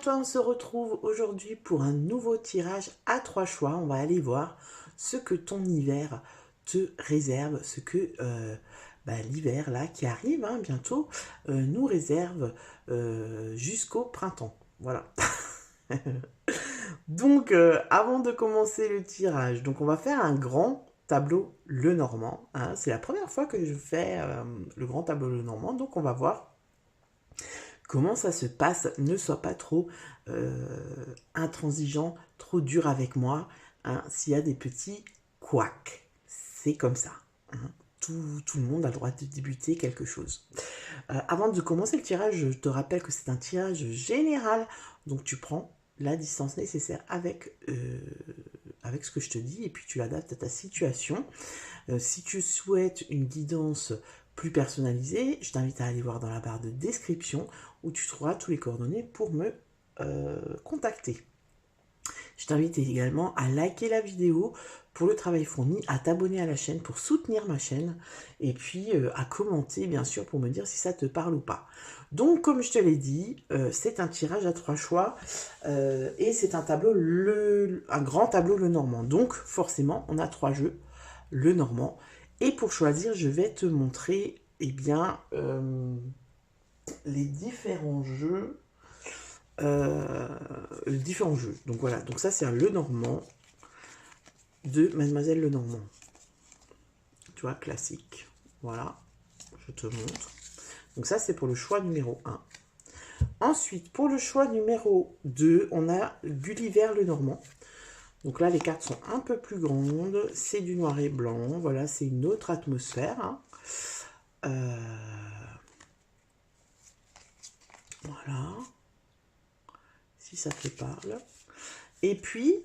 toi, on se retrouve aujourd'hui pour un nouveau tirage à 3 choix. On va aller voir ce que ton hiver te réserve, ce que l'hiver là qui arrive bientôt nous réserve jusqu'au printemps. Voilà. Donc avant de commencer le tirage, donc on va faire un grand tableau Lenormand. C'est la première fois que je fais le grand tableau Lenormand, donc on va voir comment ça se passe. Ne sois pas trop intransigeant, trop dur avec moi. S'il y a des petits couacs, c'est comme ça. Tout le monde a le droit de débuter quelque chose. Avant de commencer le tirage, je te rappelle que c'est un tirage général. Donc tu prends la distance nécessaire avec ce que je te dis et puis tu l'adaptes à ta situation. Si tu souhaites une guidance plus personnalisée, je t'invite à aller voir dans la barre de description où tu trouveras tous les coordonnées pour me contacter. Je t'invite également à liker la vidéo pour le travail fourni, à t'abonner à la chaîne pour soutenir ma chaîne et puis à commenter bien sûr pour me dire si ça te parle ou pas. Donc comme je te l'ai dit, c'est un tirage à 3 choix et c'est un tableau, un grand tableau Lenormand. Donc forcément on a 3 jeux Lenormand et pour choisir je vais te montrer les différents jeux. Donc voilà, donc ça c'est un Lenormand de Mademoiselle Lenormand. Tu vois, classique. Voilà, je te montre. Donc ça c'est pour le choix numéro 1. Ensuite, pour le choix numéro 2, on a Gulliver Lenormand. Donc là, les cartes sont un peu plus grandes. C'est du noir et blanc. Voilà, c'est une autre atmosphère. Voilà. Si ça te parle. Et puis,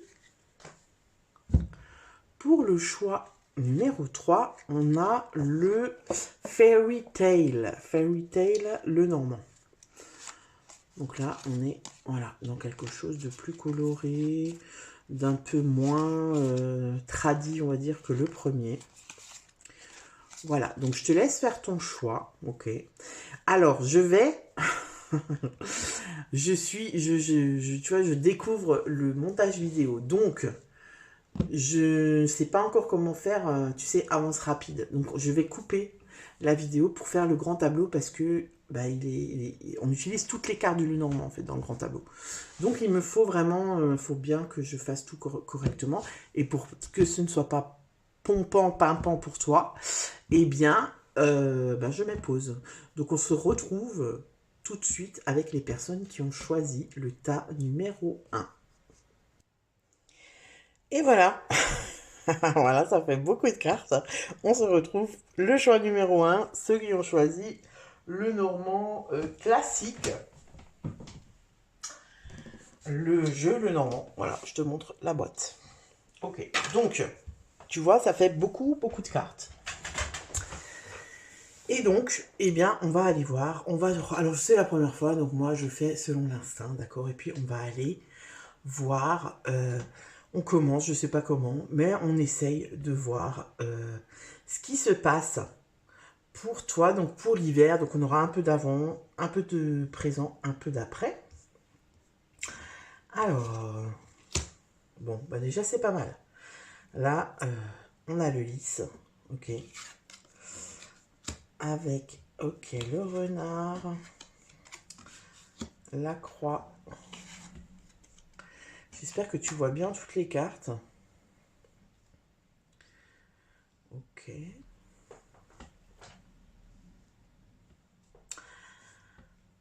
pour le choix numéro 3, on a le Fairy Tail Lenormand. Donc là, on est dans quelque chose de plus coloré, d'un peu moins tradi, on va dire, que le premier. Voilà, donc je te laisse faire ton choix. Ok. Alors, je vais... tu vois, je découvre le montage vidéo. Donc, je ne sais pas encore comment faire, tu sais, avance rapide. Donc, je vais couper la vidéo pour faire le grand tableau parce que on utilise toutes les cartes du Lenormand en fait dans le grand tableau. Donc, il me faut vraiment, faut bien que je fasse tout correctement. Et pour que ce ne soit pas pompant, pimpant pour toi, eh bien, je mets pause. Donc, on se retrouve tout de suite avec les personnes qui ont choisi le tas numéro 1. Et voilà. Voilà, ça fait beaucoup de cartes. On se retrouve le choix numéro 1, ceux qui ont choisi le Normand classique. Le jeu Lenormand. Voilà, je te montre la boîte. Ok, donc, tu vois, ça fait beaucoup de cartes. Et donc, eh bien, on va aller voir. Alors, c'est la première fois, donc moi, je fais selon l'instinct, d'accord. Et puis, on va aller voir. On commence, je sais pas comment, mais on essaye de voir ce qui se passe pour toi, donc pour l'hiver. Donc, on aura un peu d'avant, un peu de présent, un peu d'après. Alors, bon, déjà, c'est pas mal. Là, on a le lys, ok. Avec, ok, le renard, la croix. J'espère que tu vois bien toutes les cartes. Ok.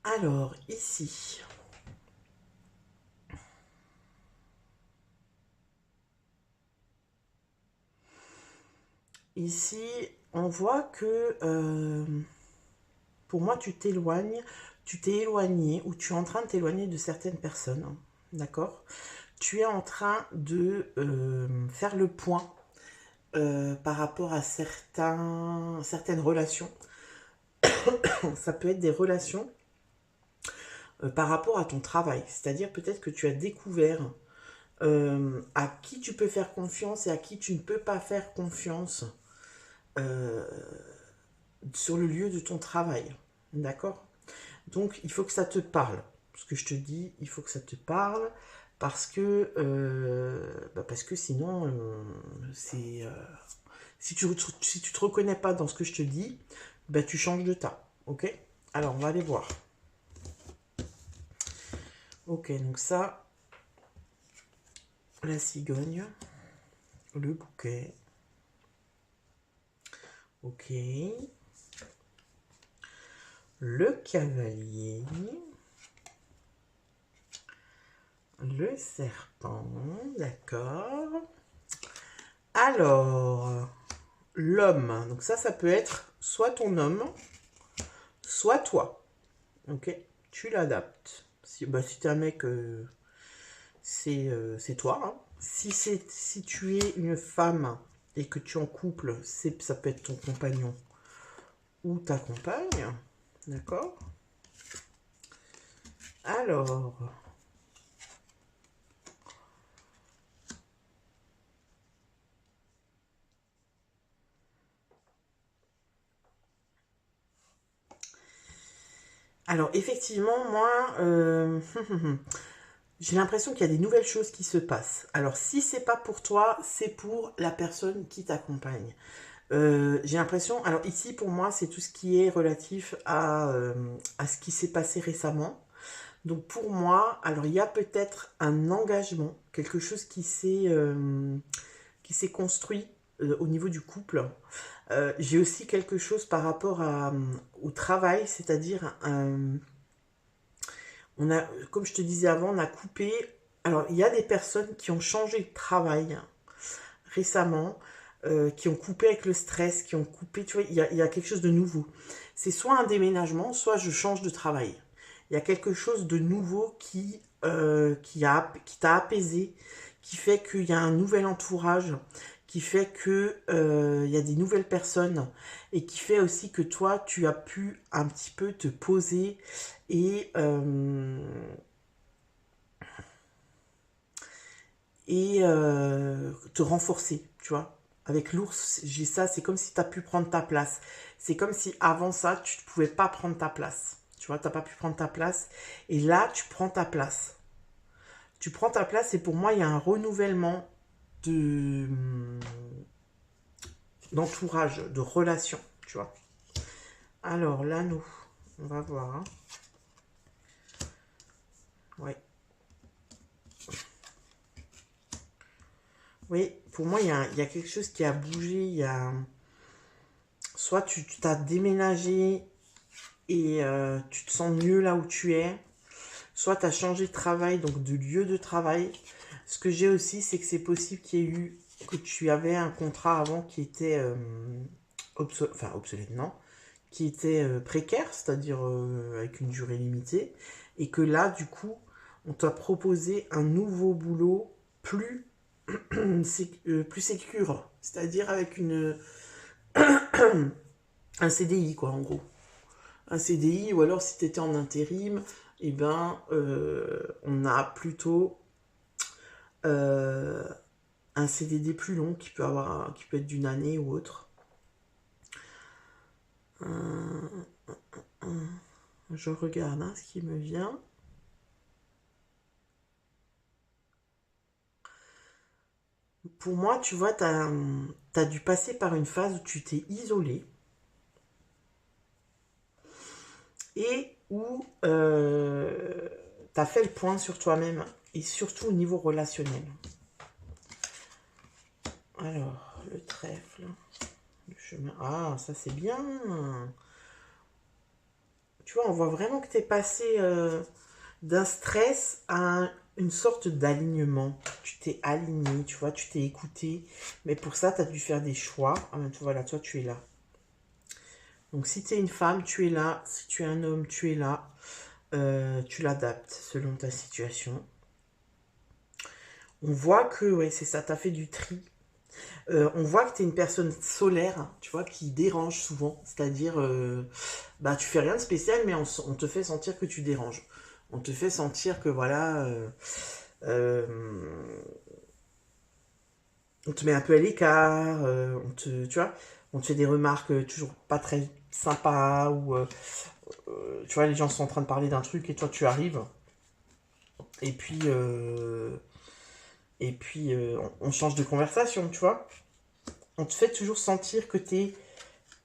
Alors, ici. Ici, on voit que pour moi, tu t'es éloigné ou tu es en train de t'éloigner de certaines personnes, d'accord? Tu es en train de faire le point par rapport à certaines relations. Ça peut être des relations par rapport à ton travail, c'est-à-dire peut-être que tu as découvert à qui tu peux faire confiance et à qui tu ne peux pas faire confiance sur le lieu de ton travail, d'accord? Donc il faut que ça te parle. ce que je te dis, il faut que ça te parle, parce que sinon, si tu te reconnais pas dans ce que je te dis, bah, tu changes de tas, ok? Alors, on va aller voir. Ok, donc ça, la cigogne, le bouquet, ok, le cavalier, le serpent, d'accord. Alors, l'homme, donc ça peut être soit ton homme, soit toi, ok? Tu l'adaptes. Si t'es un mec, c'est toi, hein. Si tu es une femme et que tu es en couple, ça peut être ton compagnon ou ta compagne, d'accord? Alors, effectivement, moi, j'ai l'impression qu'il y a des nouvelles choses qui se passent. Alors, si c'est pas pour toi, c'est pour la personne qui t'accompagne. J'ai l'impression, alors ici pour moi, c'est tout ce qui est relatif à ce qui s'est passé récemment. Donc pour moi, alors il y a peut-être un engagement, quelque chose qui s'est construit au niveau du couple. J'ai aussi quelque chose par rapport au travail, c'est-à-dire on a, comme je te disais avant, on a coupé. Alors il y a des personnes qui ont changé de travail récemment, qui ont coupé avec le stress, qui ont coupé, tu vois, il y a quelque chose de nouveau. C'est soit un déménagement, soit je change de travail. Il y a quelque chose de nouveau qui t'a apaisé, qui fait qu'il y a un nouvel entourage, qui fait que il y a des nouvelles personnes et qui fait aussi que toi, tu as pu un petit peu te poser et te renforcer, tu vois. Avec l'ours, j'ai ça, c'est comme si tu as pu prendre ta place. C'est comme si avant ça, tu ne pouvais pas prendre ta place. Tu vois, tu n'as pas pu prendre ta place. Et là, tu prends ta place. Tu prends ta place et pour moi, il y a un renouvellement de d'entourage, de relation, tu vois. Alors, l'anneau, on va voir. Hein. Ouais. Oui, pour moi, il y a quelque chose qui a bougé. Il y a... Soit tu t'as déménagé et tu te sens mieux là où tu es, soit tu as changé de travail, donc de lieu de travail. Ce que j'ai aussi, c'est que c'est possible qu'il y ait eu, que tu avais un contrat avant qui était obsolète, non, qui était précaire, c'est-à-dire avec une durée limitée, et que là, du coup, on t'a proposé un nouveau boulot plus, plus sécure, c'est-à-dire avec un CDI, quoi, en gros. Un CDI, ou alors si tu étais en intérim, eh ben, on a plutôt euh, un CDD plus long qui peut être d'une année ou autre. Je regarde hein, ce qui me vient. Pour moi, tu vois, as dû passer par une phase où tu t'es isolé et où tu as fait le point sur toi-même et surtout au niveau relationnel. Alors, le trèfle, le chemin. Ah, ça c'est bien. Tu vois, on voit vraiment que tu es passé d'un stress à une sorte d'alignement. Tu t'es aligné, tu vois, tu t'es écouté. Mais pour ça, tu as dû faire des choix. Ah, voilà, toi, tu es là. Donc, si tu es une femme, tu es là. Si tu es un homme, tu es là. Tu l'adaptes selon ta situation. On voit que, ouais, c'est ça, tu as fait du tri. On voit que tu es une personne solaire, tu vois, qui dérange souvent. C'est-à-dire, bah, tu fais rien de spécial, mais on te fait sentir que tu déranges. On te fait sentir que, voilà, euh, on te met un peu à l'écart, tu vois, on te fait des remarques toujours pas très sympas, ou, tu vois, les gens sont en train de parler d'un truc et toi, tu arrives. Et puis, on change de conversation, tu vois. On te fait toujours sentir que t'es,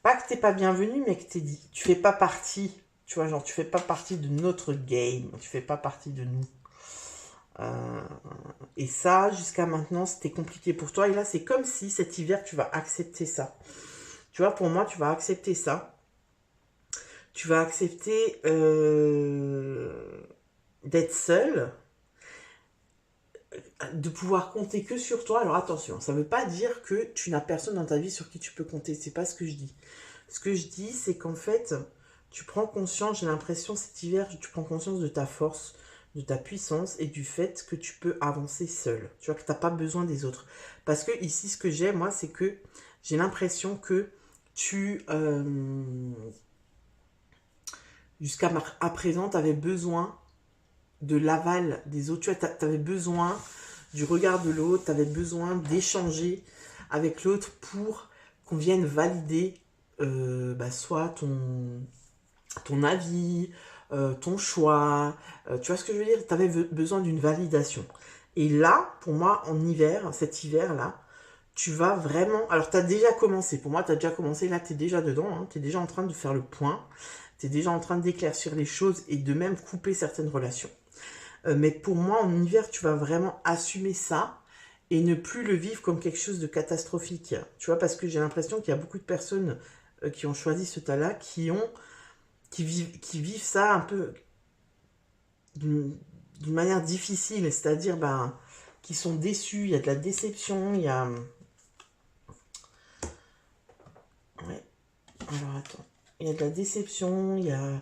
pas que t'es pas bienvenu, mais que t'es dit, tu fais pas partie, tu vois, genre tu fais pas partie de notre game, tu fais pas partie de nous. Euh, et ça, jusqu'à maintenant, c'était compliqué pour toi. Et là, c'est comme si cet hiver, tu vas accepter ça. Tu vois, pour moi, tu vas accepter ça. Tu vas accepter d'être seul, de pouvoir compter que sur toi. Alors attention, ça ne veut pas dire que tu n'as personne dans ta vie sur qui tu peux compter. C'est pas ce que je dis. Ce que je dis, c'est qu'en fait, tu prends conscience, j'ai l'impression cet hiver, tu prends conscience de ta force, de ta puissance et du fait que tu peux avancer seul. Tu vois, que tu n'as pas besoin des autres. Parce que ici, ce que j'ai, moi, c'est que j'ai l'impression que tu, jusqu'à à présent, tu avais besoin de l'aval des autres. Tu vois, tu avais besoin du regard de l'autre, tu avais besoin d'échanger avec l'autre pour qu'on vienne valider soit ton avis, ton choix. Tu vois ce que je veux dire? Tu avais besoin d'une validation. Et là, pour moi, en hiver, cet hiver-là, tu vas vraiment... Alors, tu as déjà commencé. Pour moi, tu as déjà commencé. Là, tu es déjà dedans. Hein. Tu es déjà en train de faire le point. Tu es déjà en train d'éclaircir les choses et de même couper certaines relations. Mais pour moi, en hiver, tu vas vraiment assumer ça et ne plus le vivre comme quelque chose de catastrophique. Tu vois, parce que j'ai l'impression qu'il y a beaucoup de personnes qui ont choisi ce tas-là, qui vivent ça un peu d'une manière difficile, c'est-à-dire qui sont déçus, il y a de la déception, il y a... Ouais, alors attends. Il y a de la déception, il y a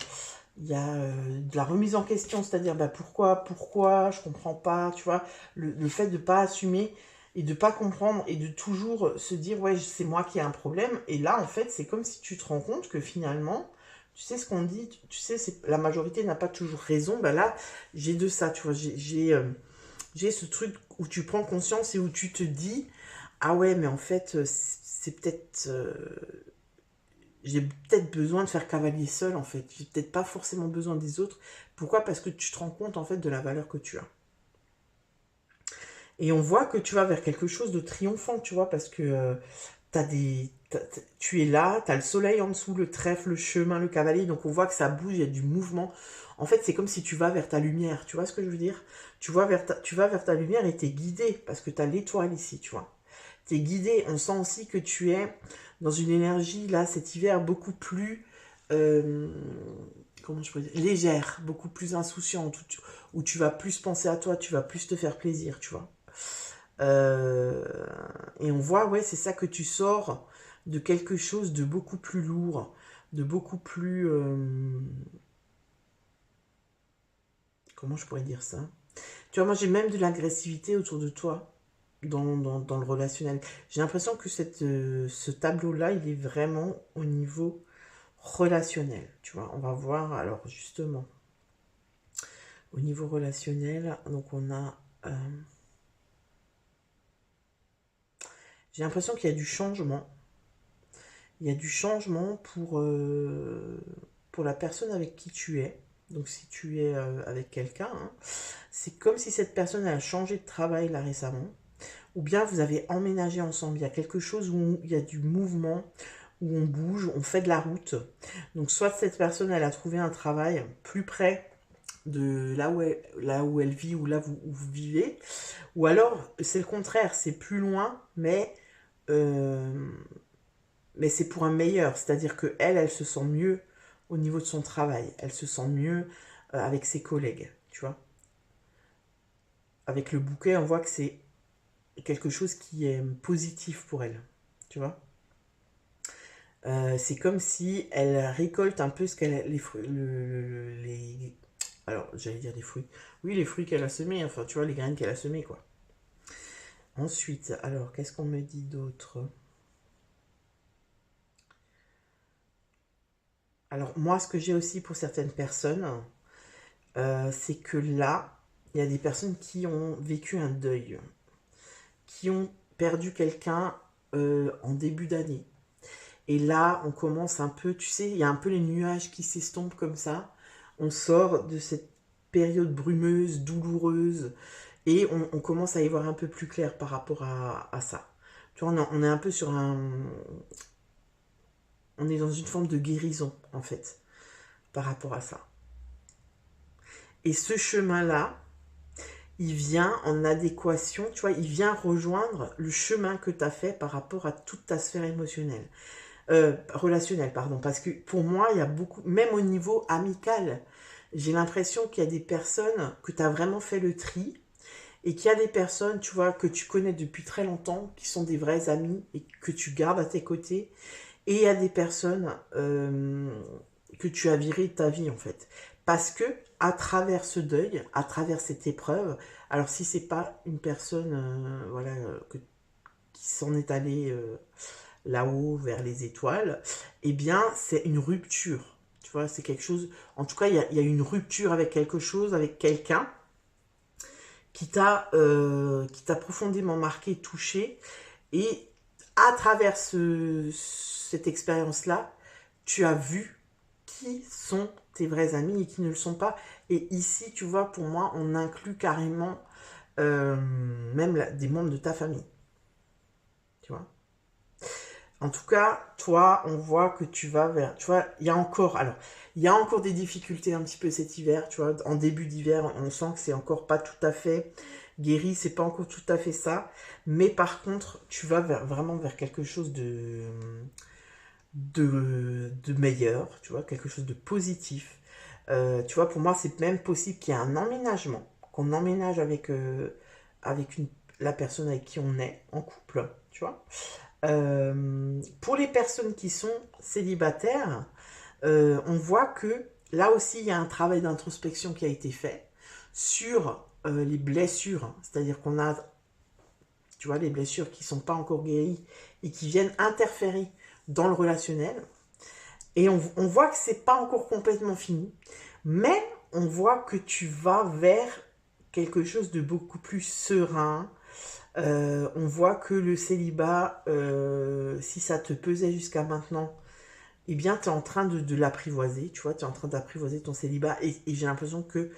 de la remise en question, c'est-à-dire pourquoi, je comprends pas, tu vois, le fait de pas assumer et de pas comprendre et de toujours se dire ouais c'est moi qui ai un problème et là en fait c'est comme si tu te rends compte que finalement tu sais ce qu'on dit, tu sais la majorité n'a pas toujours raison, ben là j'ai de ça, tu vois, j'ai ce truc où tu prends conscience et où tu te dis ah ouais mais en fait c'est peut-être j'ai peut-être besoin de faire cavalier seul en fait. J'ai peut-être pas forcément besoin des autres. Pourquoi? Parce que tu te rends compte en fait de la valeur que tu as. Et on voit que tu vas vers quelque chose de triomphant, tu vois, parce que tu es là, tu as le soleil en dessous, le trèfle, le chemin, le cavalier, donc on voit que ça bouge, il y a du mouvement. En fait, c'est comme si tu vas vers ta lumière, tu vois ce que je veux dire? Tu vas vers ta lumière et tu es guidé, parce que tu as l'étoile ici, tu vois. Tu es guidé, on sent aussi que tu es dans une énergie, là, cet hiver, beaucoup plus... euh, comment je pourrais dire, légère, beaucoup plus insouciante, où tu vas plus penser à toi, tu vas plus te faire plaisir, tu vois. Euh, et on voit, ouais, c'est ça que tu sors de quelque chose de beaucoup plus lourd, de beaucoup plus... comment je pourrais dire ça? Tu vois, moi j'ai même de l'agressivité autour de toi dans le relationnel. J'ai l'impression que ce tableau-là, il est vraiment au niveau relationnel. Tu vois, on va voir alors justement au niveau relationnel. Donc on a... j'ai l'impression qu'il y a du changement. Il y a du changement pour la personne avec qui tu es. Donc si tu es avec quelqu'un, hein, c'est comme si cette personne a changé de travail là récemment. Ou bien vous avez emménagé ensemble. Il y a quelque chose où il y a du mouvement, où on bouge, on fait de la route. Donc soit cette personne, elle a trouvé un travail plus près de là où elle vit, ou là où vous vivez. Ou alors c'est le contraire, c'est plus loin, euh, mais c'est pour un meilleur. C'est-à-dire que elle se sent mieux au niveau de son travail. Elle se sent mieux avec ses collègues, tu vois. Avec le bouquet, on voit que c'est quelque chose qui est positif pour elle, tu vois. C'est comme si elle récolte un peu ce qu'elle a, les fruits, alors j'allais dire des fruits. Oui, les fruits qu'elle a semés, enfin tu vois les graines qu'elle a semées quoi. Ensuite, alors qu'est-ce qu'on me dit d'autre? Alors moi, ce que j'ai aussi pour certaines personnes, c'est que là, il y a des personnes qui ont vécu un deuil, qui ont perdu quelqu'un en début d'année. Et là, on commence un peu, tu sais, il y a un peu les nuages qui s'estompent comme ça. On sort de cette période brumeuse, douloureuse, et on commence à y voir un peu plus clair par rapport à ça. Tu vois, on est un peu sur un... On est dans une forme de guérison, en fait, par rapport à ça. Et ce chemin-là, il vient en adéquation, tu vois, il vient rejoindre le chemin que tu as fait par rapport à toute ta sphère émotionnelle. Relationnelle, pardon, parce que pour moi, il y a beaucoup, même au niveau amical, j'ai l'impression qu'il y a des personnes que tu as vraiment fait le tri, et qu'il y a des personnes, tu vois, que tu connais depuis très longtemps, qui sont des vrais amis, et que tu gardes à tes côtés, et il y a des personnes que tu as virées de ta vie, en fait. Parce que, à travers ce deuil, à travers cette épreuve, alors si c'est pas une personne, voilà, qui s'en est allée là-haut, vers les étoiles, eh bien, c'est une rupture. Tu vois, c'est quelque chose... En tout cas, il y a une rupture avec quelque chose, avec quelqu'un qui t'a profondément marqué, touché. Et à travers cette expérience-là, tu as vu qui sont tes vrais amis et qui ne le sont pas. Et ici, tu vois, pour moi, on inclut carrément même des membres de ta famille. Tu vois. En tout cas, toi, on voit que tu vas vers... Tu vois, il y a encore... Alors, il y a encore des difficultés un petit peu cet hiver, tu vois. En début d'hiver, on sent que c'est encore pas tout à fait guéri, c'est pas encore tout à fait ça. Mais par contre, tu vas vraiment vers quelque chose de meilleur, tu vois, quelque chose de positif. Tu vois, pour moi, c'est même possible qu'il y ait un emménagement, qu'on emménage avec la personne avec qui on est en couple, tu vois. Pour les personnes qui sont célibataires, on voit que là aussi, il y a un travail d'introspection qui a été fait sur les blessures. C'est-à-dire qu'on a, tu vois, les blessures qui ne sont pas encore guéries et qui viennent interférer dans le relationnel. Et on voit que c'est pas encore complètement fini, mais on voit que tu vas vers quelque chose de beaucoup plus serein. On voit que le célibat, si ça te pesait jusqu'à maintenant, eh bien, tu es en train de l'apprivoiser, tu vois, tu es en train d'apprivoiser ton célibat, et j'ai l'impression que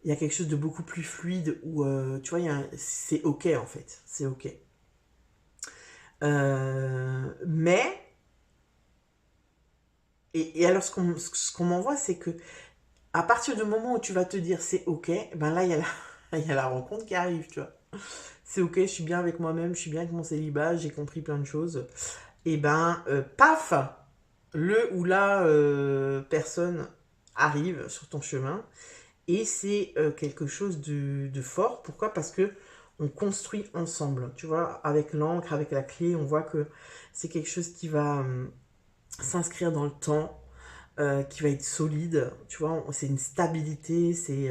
il y a quelque chose de beaucoup plus fluide, où, tu vois, c'est ok, en fait, c'est ok. Mais, et alors, ce qu'on m'envoie, c'est que à partir du moment où tu vas te dire c'est ok, ben là, il y a la rencontre qui arrive, tu vois. C'est ok, je suis bien avec moi-même, je suis bien avec mon célibat, j'ai compris plein de choses. Et ben, paf, le ou la personne arrive sur ton chemin, et c'est quelque chose de fort. Pourquoi? Parce que on construit ensemble, tu vois, avec l'encre, avec la clé, on voit que c'est quelque chose qui va s'inscrire dans le temps, qui va être solide, tu vois, c'est une stabilité, c'est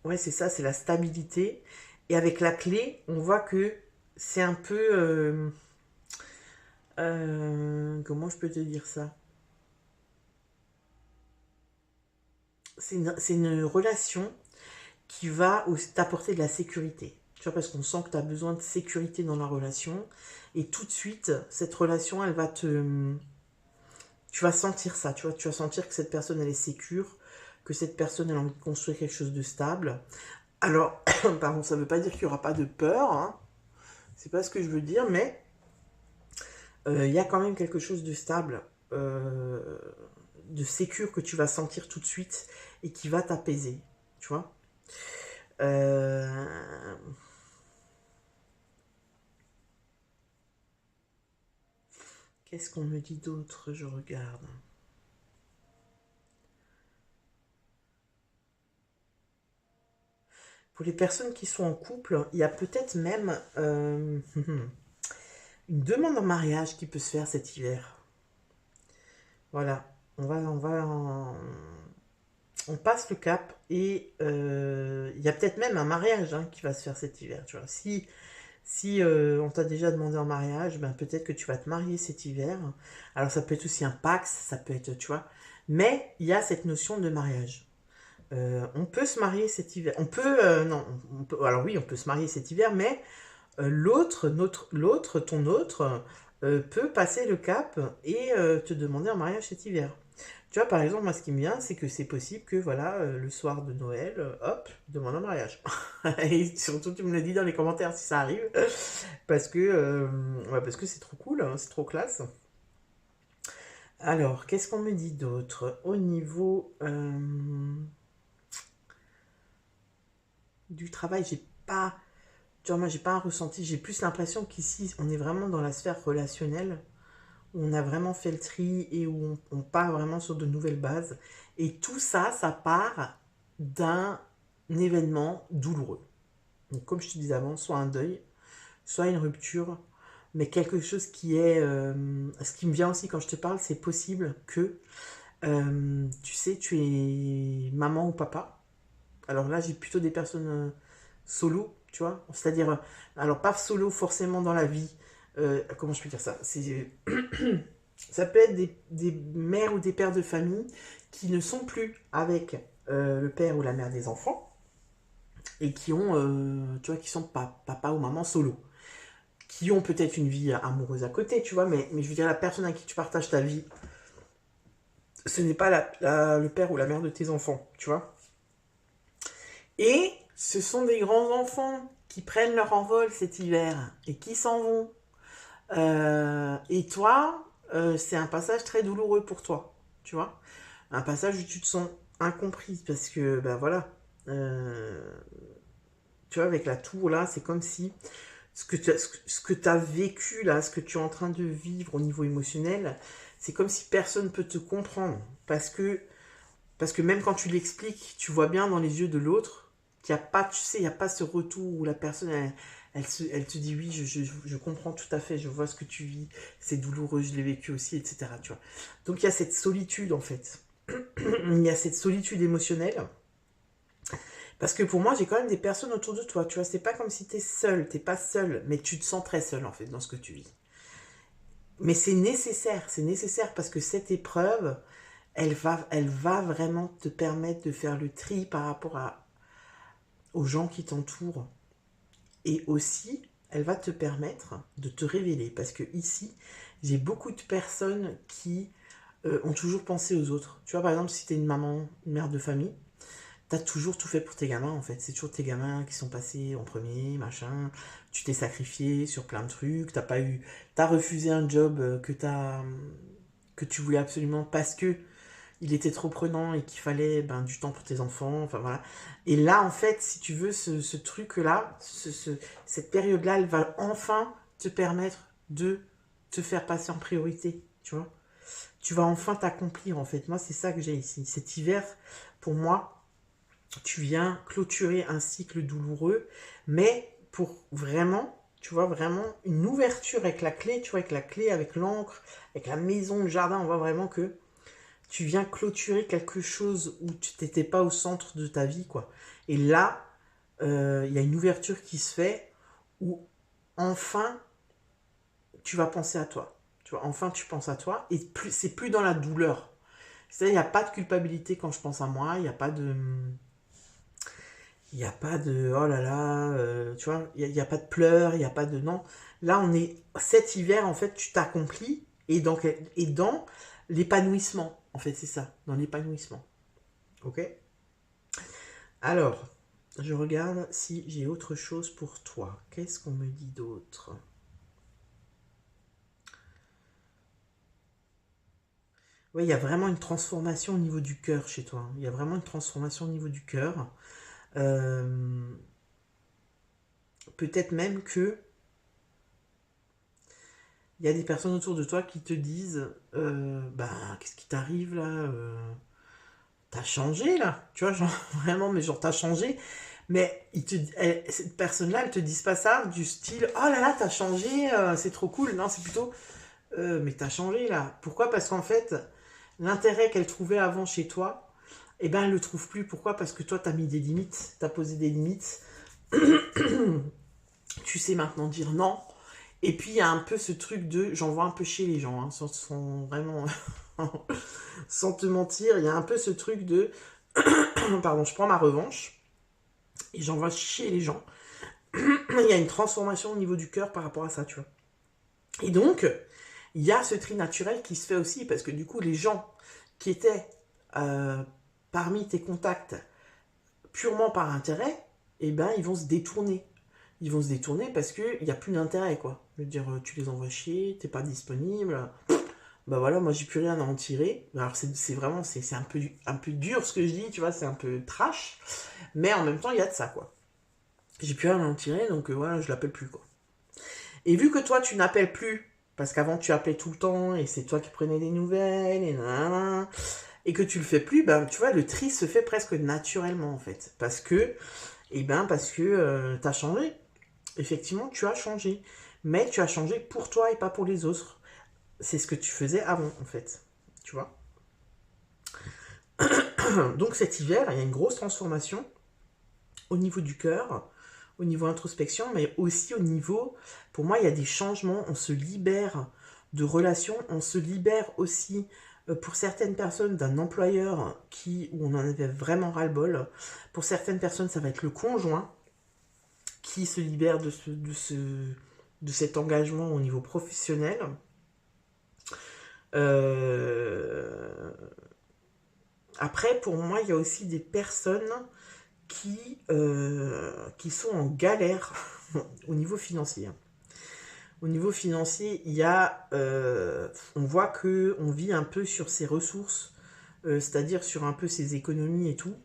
ouais, c'est ça, c'est la stabilité. Et avec la clé, on voit que c'est un peu... comment je peux te dire ça? C'est une relation qui va aussi t'apporter de la sécurité. Tu vois, parce qu'on sent que tu as besoin de sécurité dans la relation. Et tout de suite, cette relation, elle va te... Tu vas sentir ça, tu vois, tu vas sentir que cette personne, elle est sécure, que cette personne, elle a envie de construire quelque chose de stable. Alors, pardon, ça ne veut pas dire qu'il n'y aura pas de peur, hein. C'est pas ce que je veux dire, mais il y a quand même quelque chose de stable, de sécure que tu vas sentir tout de suite et qui va t'apaiser, tu vois. Euh, Qu'est-ce qu'on me dit d'autre? Je regarde. Pour les personnes qui sont en couple, il y a peut-être même une demande en mariage qui peut se faire cet hiver. Voilà, on passe le cap, et il y a peut-être même un mariage, hein, qui va se faire cet hiver. Tu vois, si on t'a déjà demandé en mariage, ben peut-être que tu vas te marier cet hiver. Alors ça peut être aussi un Pax, ça peut être, tu vois. Mais il y a cette notion de mariage. On peut se marier cet hiver. On peut, non, alors oui, on peut se marier cet hiver, mais ton autre, peut passer le cap et te demander en mariage cet hiver. Tu vois, par exemple, moi, ce qui me vient, c'est que c'est possible que, voilà, le soir de Noël, hop, je demande un mariage. Et surtout, tu me le dis dans les commentaires si ça arrive, ouais, parce que c'est trop cool, hein, c'est trop classe. Alors, qu'est-ce qu'on me dit d'autre? Au niveau du travail, j'ai pas, tu vois, moi, j'ai pas un ressenti, j'ai plus l'impression qu'ici, on est vraiment dans la sphère relationnelle, où on a vraiment fait le tri et où on part vraiment sur de nouvelles bases. Et tout ça, ça part d'un événement douloureux. Donc, comme je te disais avant, soit un deuil, soit une rupture, mais quelque chose qui est... ce qui me vient aussi quand je te parle, c'est possible que, tu sais, tu es maman ou papa. Alors là, j'ai plutôt des personnes solo, tu vois. C'est-à-dire, alors pas solo forcément dans la vie. Comment je peux dire ça? Ça peut être des mères ou des pères de famille qui ne sont plus avec le père ou la mère des enfants et qui ont, tu vois, qui sont papa ou maman solo, qui ont peut-être une vie amoureuse à côté, tu vois, mais je veux dire, la personne à qui tu partages ta vie, ce n'est pas le père ou la mère de tes enfants, tu vois. Et ce sont des grands enfants qui prennent leur envol cet hiver et qui s'en vont. Et toi, c'est un passage très douloureux pour toi, tu vois. Un passage où tu te sens incomprise parce que, ben voilà, euh, tu vois, avec la tour là, c'est comme si ce que tu as vécu là, ce que tu es en train de vivre au niveau émotionnel, c'est comme si personne ne peut te comprendre. Parce que même quand tu l'expliques, tu vois bien dans les yeux de l'autre qu'il n'y a pas, tu sais, il n'y a pas ce retour où la personne, elle te dit oui, je comprends tout à fait, je vois ce que tu vis, c'est douloureux, je l'ai vécu aussi, etc. Tu vois. Donc il y a cette solitude en fait. Il y a cette solitude émotionnelle. Parce que pour moi, j'ai quand même des personnes autour de toi. Tu vois, c'est pas comme si t'es seul, t'es pas seul, mais tu te sens très seul en fait dans ce que tu vis. Mais c'est nécessaire parce que cette épreuve, elle va vraiment te permettre de faire le tri par rapport aux gens qui t'entourent. Et aussi, elle va te permettre de te révéler. Parce que ici, j'ai beaucoup de personnes qui ont toujours pensé aux autres. Tu vois, par exemple, si tu es une maman, une mère de famille, tu as toujours tout fait pour tes gamins, en fait. C'est toujours tes gamins qui sont passés en premier, machin. Tu t'es sacrifié sur plein de trucs. T'as refusé un job que tu voulais absolument parce que il était trop prenant et qu'il fallait ben, du temps pour tes enfants, enfin voilà. Et là, en fait, si tu veux, ce truc-là, cette période-là, elle va enfin te permettre de te faire passer en priorité, tu vois. Tu vas enfin t'accomplir, en fait. Moi, c'est ça que j'ai ici. Cet hiver, pour moi, tu viens clôturer un cycle douloureux, mais pour vraiment, tu vois, vraiment une ouverture avec la clé, tu vois, avec la clé, avec l'encre, avec la maison, le jardin, on voit vraiment que tu viens clôturer quelque chose où tu n'étais pas au centre de ta vie, quoi. Et là, il y a une ouverture qui se fait où enfin tu vas penser à toi. Tu vois, enfin tu penses à toi et c'est plus dans la douleur. C'est-à-dire, il n'y a pas de culpabilité quand je pense à moi, il n'y a pas de oh là là, tu vois, il y a pas de pleurs, il n'y a pas de non. Là, on est cet hiver, en fait, tu t'accomplis et dans l'épanouissement, en fait, c'est ça, dans l'épanouissement. Ok. Alors, je regarde si j'ai autre chose pour toi. Qu'est-ce qu'on me dit d'autre? Oui, il y a vraiment une transformation au niveau du cœur chez toi. Il y a vraiment une transformation au niveau du cœur. Euh, Peut-être même que il y a des personnes autour de toi qui te disent bah qu'est-ce qui t'arrive là t'as changé là, tu vois, genre vraiment, mais genre t'as changé. Mais cette personne-là, elle te dit pas ça du style oh là là, t'as changé, c'est trop cool. Non, c'est plutôt mais t'as changé là. Pourquoi? Parce qu'en fait, l'intérêt qu'elle trouvait avant chez toi, eh ben elle le trouve plus. Pourquoi? Parce que toi, t'as mis des limites, t'as posé des limites. Tu sais maintenant dire non. Et puis il y a un peu ce truc de, j'en vois un peu chez les gens, hein, sans vraiment, sans te mentir, il y a un peu ce truc de, pardon, je prends ma revanche et j'en vois chez les gens. Il y a une transformation au niveau du cœur par rapport à ça, tu vois. Et donc, il y a ce tri naturel qui se fait aussi parce que du coup, les gens qui étaient parmi tes contacts purement par intérêt, eh ben, ils vont se détourner. Ils vont se détourner parce qu'il n'y a plus d'intérêt, quoi. Je veux dire, tu les envoies chier, t'es pas disponible. Bah voilà, moi j'ai plus rien à en tirer. Alors c'est vraiment, c'est un peu dur ce que je dis, tu vois, c'est un peu trash. Mais en même temps, il y a de ça, quoi. J'ai plus rien à en tirer, donc voilà, je l'appelle plus, quoi. Et vu que toi, tu n'appelles plus, parce qu'avant tu appelais tout le temps, et c'est toi qui prenais des nouvelles, et nanana, et que tu le fais plus, ben tu vois, le tri se fait presque naturellement, en fait. Parce que t'as changé. Effectivement, tu as changé. Mais tu as changé pour toi et pas pour les autres. C'est ce que tu faisais avant, en fait. Tu vois. Donc cet hiver, il y a une grosse transformation au niveau du cœur, au niveau introspection, mais aussi au niveau, pour moi, il y a des changements, on se libère de relations, on se libère aussi, pour certaines personnes, d'un employeur où on en avait vraiment ras-le-bol. Pour certaines personnes, ça va être le conjoint qui se libère de cet engagement au niveau professionnel. Euh, Après, pour moi, il y a aussi des personnes qui sont en galère au niveau financier. Au niveau financier, on voit que on vit un peu sur ses ressources, c'est-à-dire sur un peu ses économies et tout.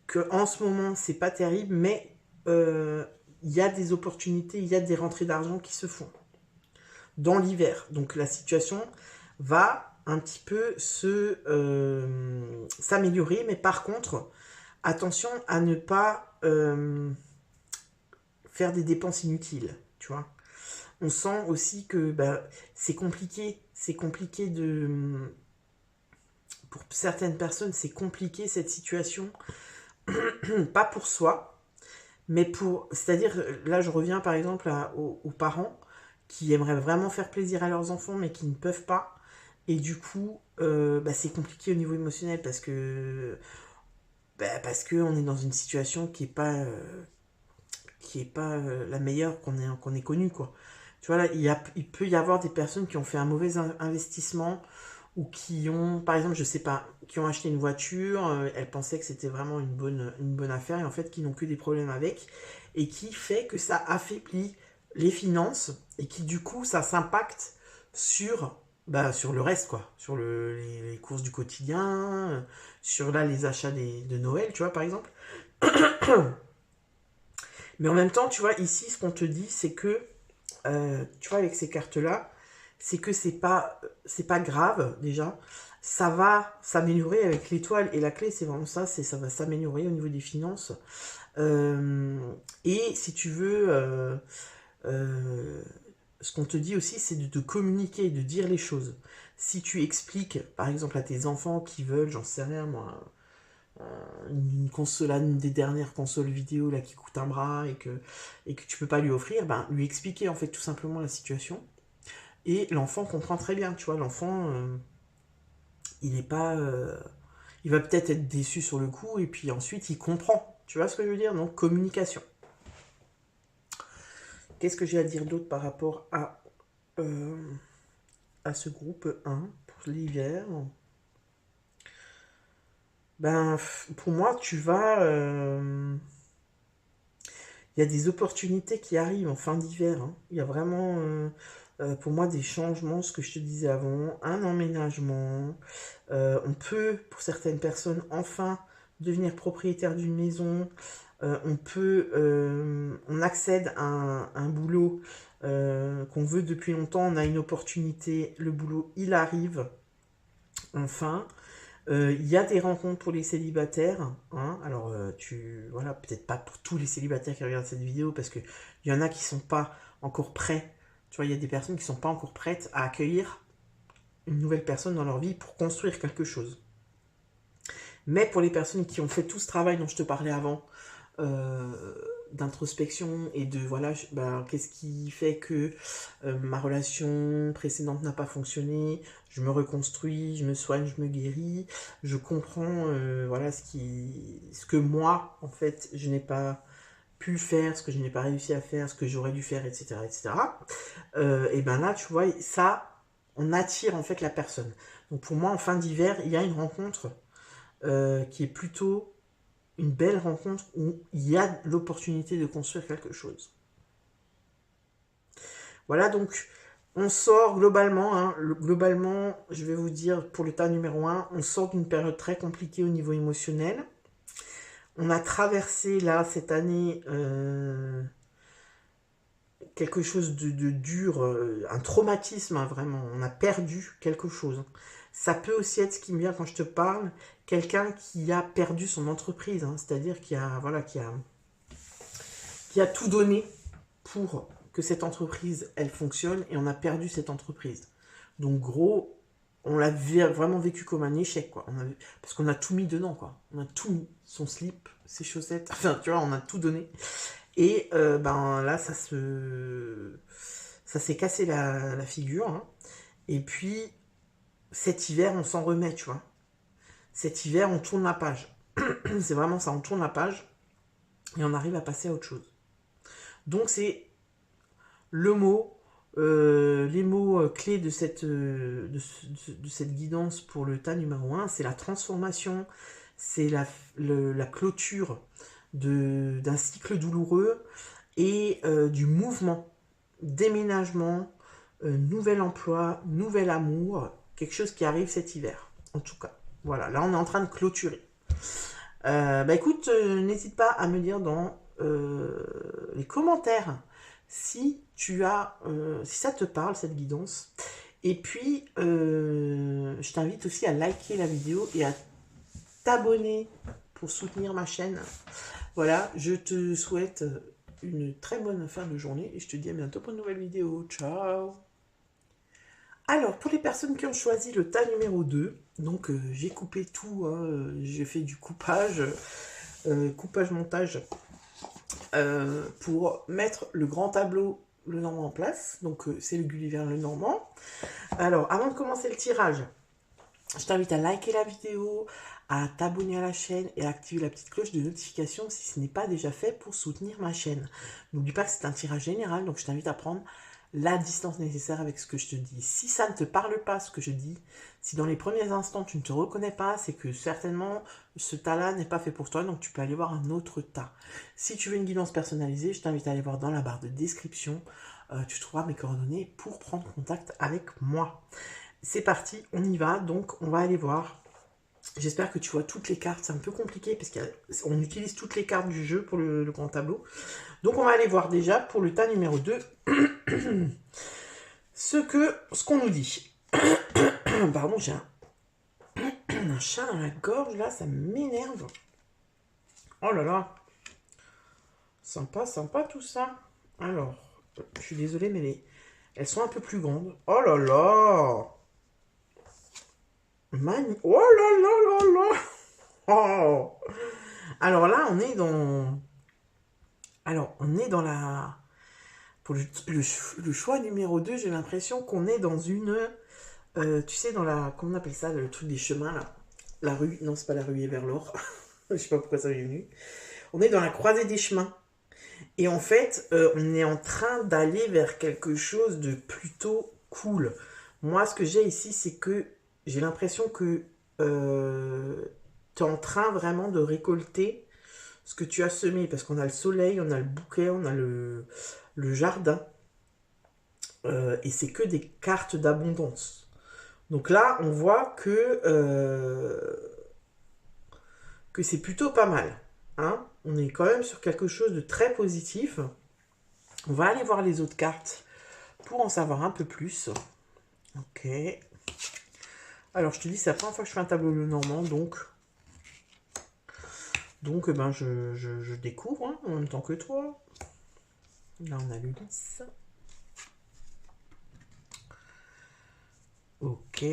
Que en ce moment, c'est pas terrible, mais il y a des opportunités, il y a des rentrées d'argent qui se font dans l'hiver. Donc la situation va un petit peu s'améliorer, mais par contre, attention à ne pas faire des dépenses inutiles, tu vois. On sent aussi que bah, c'est compliqué pour certaines personnes, c'est compliqué cette situation, pas pour soi, mais c'est-à-dire, là je reviens par exemple aux parents qui aimeraient vraiment faire plaisir à leurs enfants, mais qui ne peuvent pas, et du coup, bah, c'est compliqué au niveau émotionnel parce que on est dans une situation qui est pas la meilleure qu'on ait connue, quoi. Tu vois, là, il peut y avoir des personnes qui ont fait un mauvais investissement ou qui ont, par exemple, je sais pas, qui ont acheté une voiture, elles pensaient que c'était vraiment une bonne affaire et en fait, qui n'ont que des problèmes avec et qui fait que ça affaiblit les finances et qui, du coup, ça s'impacte sur le reste, quoi. Sur les courses du quotidien, sur là, les achats de Noël, tu vois, par exemple. Mais en même temps, tu vois, ici, ce qu'on te dit, c'est que, tu vois, avec ces cartes-là, c'est que c'est pas grave, déjà. Ça va s'améliorer avec l'étoile et la clé, c'est vraiment ça, ça va s'améliorer au niveau des finances. Euh, et si tu veux, euh, ce qu'on te dit aussi, c'est de communiquer, de dire les choses. Si tu expliques, par exemple, à tes enfants qui veulent, j'en sais rien, moi, une console, une des dernières consoles vidéo là qui coûte un bras et que tu peux pas lui offrir, ben lui expliquer en fait tout simplement la situation. Et l'enfant comprend très bien, tu vois, l'enfant il est pas il va peut-être être déçu sur le coup et puis ensuite il comprend. Tu vois ce que je veux dire? Donc communication. Qu'est-ce que j'ai à dire d'autre par rapport euh, à ce groupe 1 pour l'hiver? Ben pour moi il y a des opportunités qui arrivent en fin d'hiver, hein. Il y a vraiment, pour moi, des changements, ce que je te disais avant, un emménagement. On peut, pour certaines personnes, enfin devenir propriétaire d'une maison. On accède à un boulot qu'on veut depuis longtemps. On a une opportunité, le boulot, il arrive enfin. Il y a des rencontres pour les célibataires, hein. Alors, voilà, peut-être pas pour tous les célibataires qui regardent cette vidéo, parce qu'il y en a qui sont pas encore prêts. Tu vois, il y a des personnes qui sont pas encore prêtes à accueillir une nouvelle personne dans leur vie pour construire quelque chose. Mais pour les personnes qui ont fait tout ce travail dont je te parlais avant, euh, d'introspection et de voilà, qu'est-ce qui fait que ma relation précédente n'a pas fonctionné, je me reconstruis, je me soigne, je me guéris, je comprends voilà ce que moi en fait je n'ai pas pu faire, ce que je n'ai pas réussi à faire, ce que j'aurais dû faire, etc. etc. Et ben là tu vois ça on attire en fait la personne. Donc pour moi, en fin d'hiver, il y a une rencontre qui est plutôt une belle rencontre où il y a l'opportunité de construire quelque chose. Voilà, donc on sort globalement, hein, globalement, je vais vous dire pour le tas numéro 1, on sort d'une période très compliquée au niveau émotionnel. On a traversé là cette année quelque chose de dur, un traumatisme hein, vraiment, on a perdu quelque chose. Ça peut aussi être ce qui me vient quand je te parle, quelqu'un qui a perdu son entreprise, hein, c'est-à-dire voilà, qui a tout donné pour que cette entreprise, elle fonctionne, et on a perdu cette entreprise. Donc gros, on l'a vraiment vécu comme un échec, quoi. Parce qu'on a tout mis dedans, quoi. On a tout mis, son slip, ses chaussettes, enfin, tu vois, on a tout donné. Et ben là, ça s'est cassé la figure. Hein. Et puis, cet hiver, on s'en remet, tu vois. Cet hiver, on tourne la page. C'est vraiment ça, on tourne la page et on arrive à passer à autre chose. Donc, c'est le mot, les mots clés de cette guidance pour le tas numéro 1, c'est la transformation, c'est la clôture d'un cycle douloureux et du mouvement, déménagement, nouvel emploi, nouvel amour, quelque chose qui arrive cet hiver, en tout cas. Voilà, là on est en train de clôturer. Bah écoute, n'hésite pas à me dire dans les commentaires si si ça te parle cette guidance. Et puis, je t'invite aussi à liker la vidéo et à t'abonner pour soutenir ma chaîne. Voilà, je te souhaite une très bonne fin de journée et je te dis à bientôt pour une nouvelle vidéo. Ciao! Alors, pour les personnes qui ont choisi le tas numéro 2, donc j'ai coupé tout, hein, j'ai fait du coupage, montage, pour mettre le grand tableau le Normand en place. Donc c'est le Gulliver le Normand. Alors, avant de commencer le tirage, je t'invite à liker la vidéo, à t'abonner à la chaîne et à activer la petite cloche de notification si ce n'est pas déjà fait pour soutenir ma chaîne. N'oublie pas que c'est un tirage général, donc je t'invite à prendre la distance nécessaire avec ce que je te dis. Si ça ne te parle pas, ce que je dis, si dans les premiers instants tu ne te reconnais pas, c'est que certainement ce tas-là n'est pas fait pour toi, donc tu peux aller voir un autre tas. Si tu veux une guidance personnalisée, je t'invite à aller voir dans la barre de description, tu trouveras mes coordonnées pour prendre contact avec moi. C'est parti, on y va, donc on va aller voir. J'espère que tu vois toutes les cartes, c'est un peu compliqué parce qu'on utilise toutes les cartes du jeu pour le grand tableau. Donc on va aller voir déjà pour le tas numéro 2 ce qu'on nous dit. Pardon, j'ai un chat dans la gorge là, ça m'énerve. Oh là là. Sympa, sympa tout ça. Alors, je suis désolée mais elles sont un peu plus grandes. Oh là là. Oh là là là là. Oh. Alors là, on est dans la... Pour le choix numéro 2, j'ai l'impression qu'on est dans une... tu sais, dans la... Comment on appelle ça, le truc des chemins, là? La rue... Non, c'est pas la rue vers l'or. Je sais pas pourquoi ça m'est venu. On est dans la croisée des chemins. Et en fait, on est en train d'aller vers quelque chose de plutôt cool. Moi, ce que j'ai ici, c'est que j'ai l'impression que tu es en train vraiment de récolter ce que tu as semé. Parce qu'on a le soleil, on a le bouquet, on a le jardin. Et c'est que des cartes d'abondance. Donc là, on voit que c'est plutôt pas mal. Hein, on est quand même sur quelque chose de très positif. On va aller voir les autres cartes pour en savoir un peu plus. Ok. Alors, je te dis, c'est la première fois que je fais un tableau le normand, donc ben, je découvre hein, en même temps que toi. Là, on a l'Ulysse. Ok.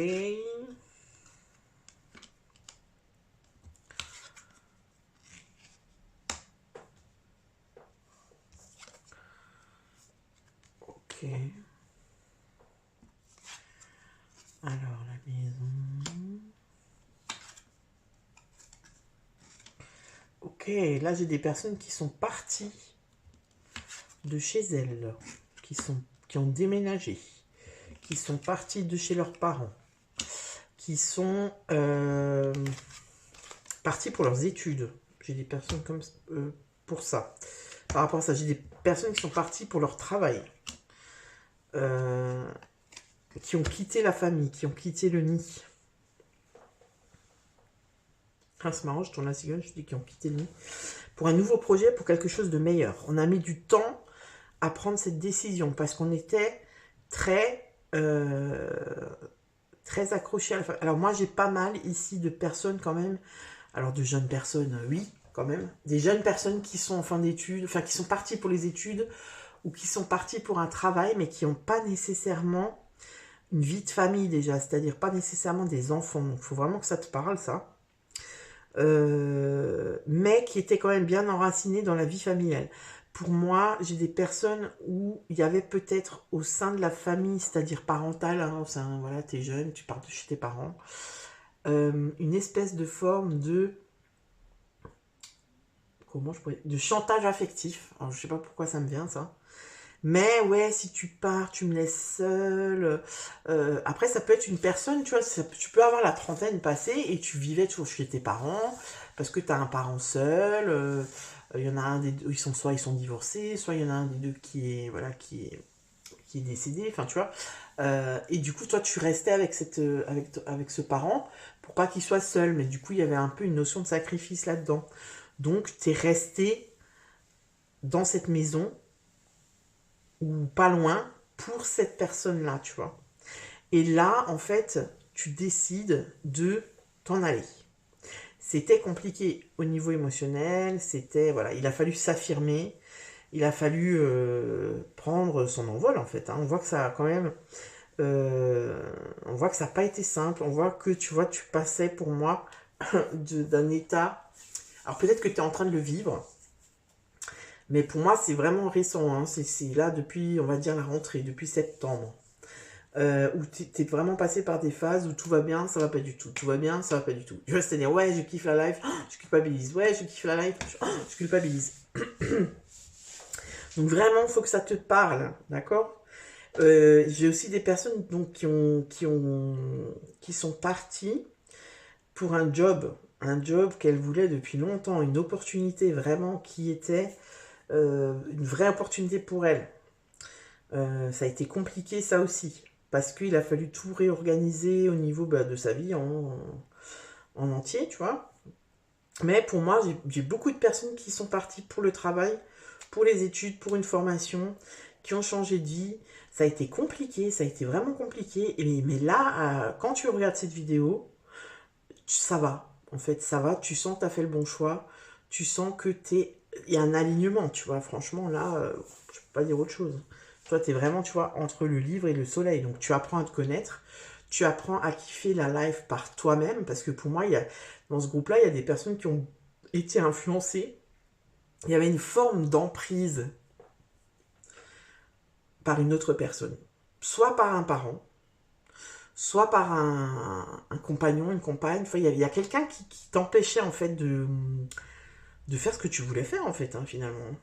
Ok. Alors, la maison. Ok, là j'ai des personnes qui sont parties de chez elles, qui ont déménagé, qui sont partis de chez leurs parents, qui sont partis pour leurs études. J'ai des personnes comme pour ça. Par rapport à ça, j'ai des personnes qui sont parties pour leur travail, qui ont quitté la famille, qui ont quitté le nid. Ah, c'est marrant, je tourne la cigogne, je dis qu'ils ont quitté le nid. Pour un nouveau projet, pour quelque chose de meilleur. On a mis du temps à prendre cette décision parce qu'on était très accrochés à la famille. Alors moi, j'ai pas mal ici de personnes quand même. Alors de jeunes personnes, oui, quand même. Des jeunes personnes qui sont en fin d'études, enfin qui sont parties pour les études ou qui sont parties pour un travail, mais qui n'ont pas nécessairement une vie de famille déjà, c'est-à-dire pas nécessairement des enfants. Donc il faut vraiment que ça te parle, ça. Mais qui étaient quand même bien enracinés dans la vie familiale. Pour moi, j'ai des personnes où il y avait peut-être au sein de la famille, c'est-à-dire parentale, hein, voilà, t'es jeune, tu pars de chez tes parents, une espèce de forme de de chantage affectif. Alors, je sais pas pourquoi ça me vient ça. Mais ouais, si tu pars, tu me laisses seule. Après, ça peut être une personne, tu vois, tu peux avoir la trentaine passée et tu vivais toujours chez tes parents parce que tu as un parent seul. Il y en a un des deux, soit ils sont divorcés, soit il y en a un des deux qui est, voilà, qui est décédé. Enfin, tu vois. Et du coup, toi, tu restais avec avec ce parent pour pas qu'il soit seul. Mais du coup, il y avait un peu une notion de sacrifice là-dedans. Donc, tu es resté dans cette maison ou pas loin pour cette personne-là, tu vois. Et là, en fait, tu décides de t'en aller. C'était compliqué au niveau émotionnel, voilà, il a fallu s'affirmer, il a fallu prendre son envol, en fait. Hein. On voit que ça a quand même, on voit que ça n'a pas été simple, on voit que, tu vois, tu passais pour moi d'un état, alors peut-être que tu es en train de le vivre, mais pour moi, c'est vraiment récent. Hein. C'est là depuis, on va dire, la rentrée, depuis septembre. Où t'es vraiment passé par des phases où tout va bien, ça va pas du tout. Tout va bien, ça va pas du tout. Tu vois, c'est-à-dire, ouais, je kiffe la life, je culpabilise. Ouais, je kiffe la life, je culpabilise. Donc vraiment, il faut que ça te parle, d'accord. J'ai aussi des personnes donc, qui sont parties pour un job qu'elles voulaient depuis longtemps, une opportunité vraiment qui était une vraie opportunité pour elle. Ça a été compliqué ça aussi, parce qu'il a fallu tout réorganiser au niveau de sa vie en entier, tu vois. Mais pour moi, j'ai beaucoup de personnes qui sont parties pour le travail, pour les études, pour une formation, qui ont changé de vie. Ça a été compliqué, ça a été vraiment compliqué. Mais là, quand tu regardes cette vidéo, ça va. En fait, ça va. Tu sens que tu as fait le bon choix. Tu sens que il y a un alignement, tu vois. Franchement, là, je peux pas dire autre chose. Toi, tu es vraiment, tu vois, entre le livre et le soleil. Donc, tu apprends à te connaître. Tu apprends à kiffer la life par toi-même. Parce que pour moi, dans ce groupe-là, il y a des personnes qui ont été influencées. Il y avait une forme d'emprise par une autre personne. Soit par un parent, soit par un compagnon, une compagne. Enfin, il y a quelqu'un qui t'empêchait, en fait, de faire ce que tu voulais faire, en fait, hein, finalement.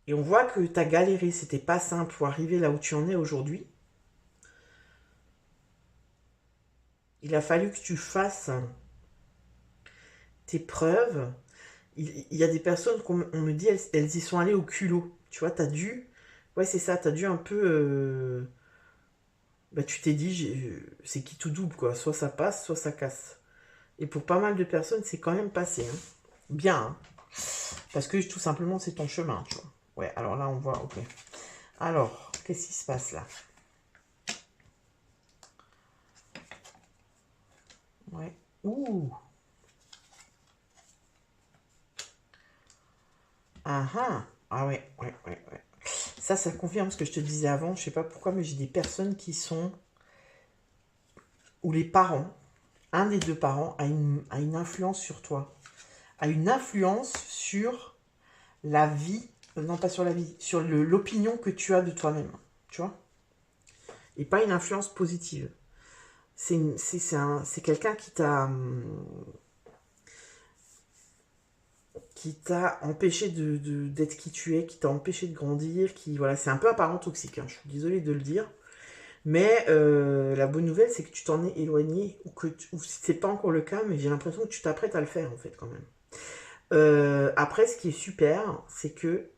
Et on voit que tu as galéré, c'était pas simple pour arriver là où tu en es aujourd'hui. Il a fallu que tu fasses tes preuves. Il y a des personnes qu'on on me dit, elles y sont allées au culot. Tu vois, t'as dû... Ouais, c'est ça, t'as dû un peu... tu t'es dit, c'est qui tout double, quoi. Soit ça passe, soit ça casse. Et pour pas mal de personnes, c'est quand même passé. Hein. Bien, hein. Parce que tout simplement, c'est ton chemin, tu vois. Ouais, alors là, on voit, ok. Alors, qu'est-ce qui se passe là? Ouais. Ouh. Ah ah. Ah ouais, ouais, ouais, ouais. Ça confirme ce que je te disais avant. Je sais pas pourquoi, mais j'ai des personnes qui sont... Où les parents, un des deux parents, a une influence sur toi. A une influence sur la vie... non, pas sur la vie. Sur l'opinion que tu as de toi-même. Tu vois? Et pas une influence positive. C'est quelqu'un qui t'a qui t'a empêché d'être qui tu es, qui t'a empêché de grandir, qui voilà, c'est un peu apparent toxique, hein, je suis désolée de le dire. Mais la bonne nouvelle, c'est que tu t'en es éloigné, ou c'est pas encore le cas, mais j'ai l'impression que tu t'apprêtes à le faire en fait quand même. Après, ce qui est super, c'est que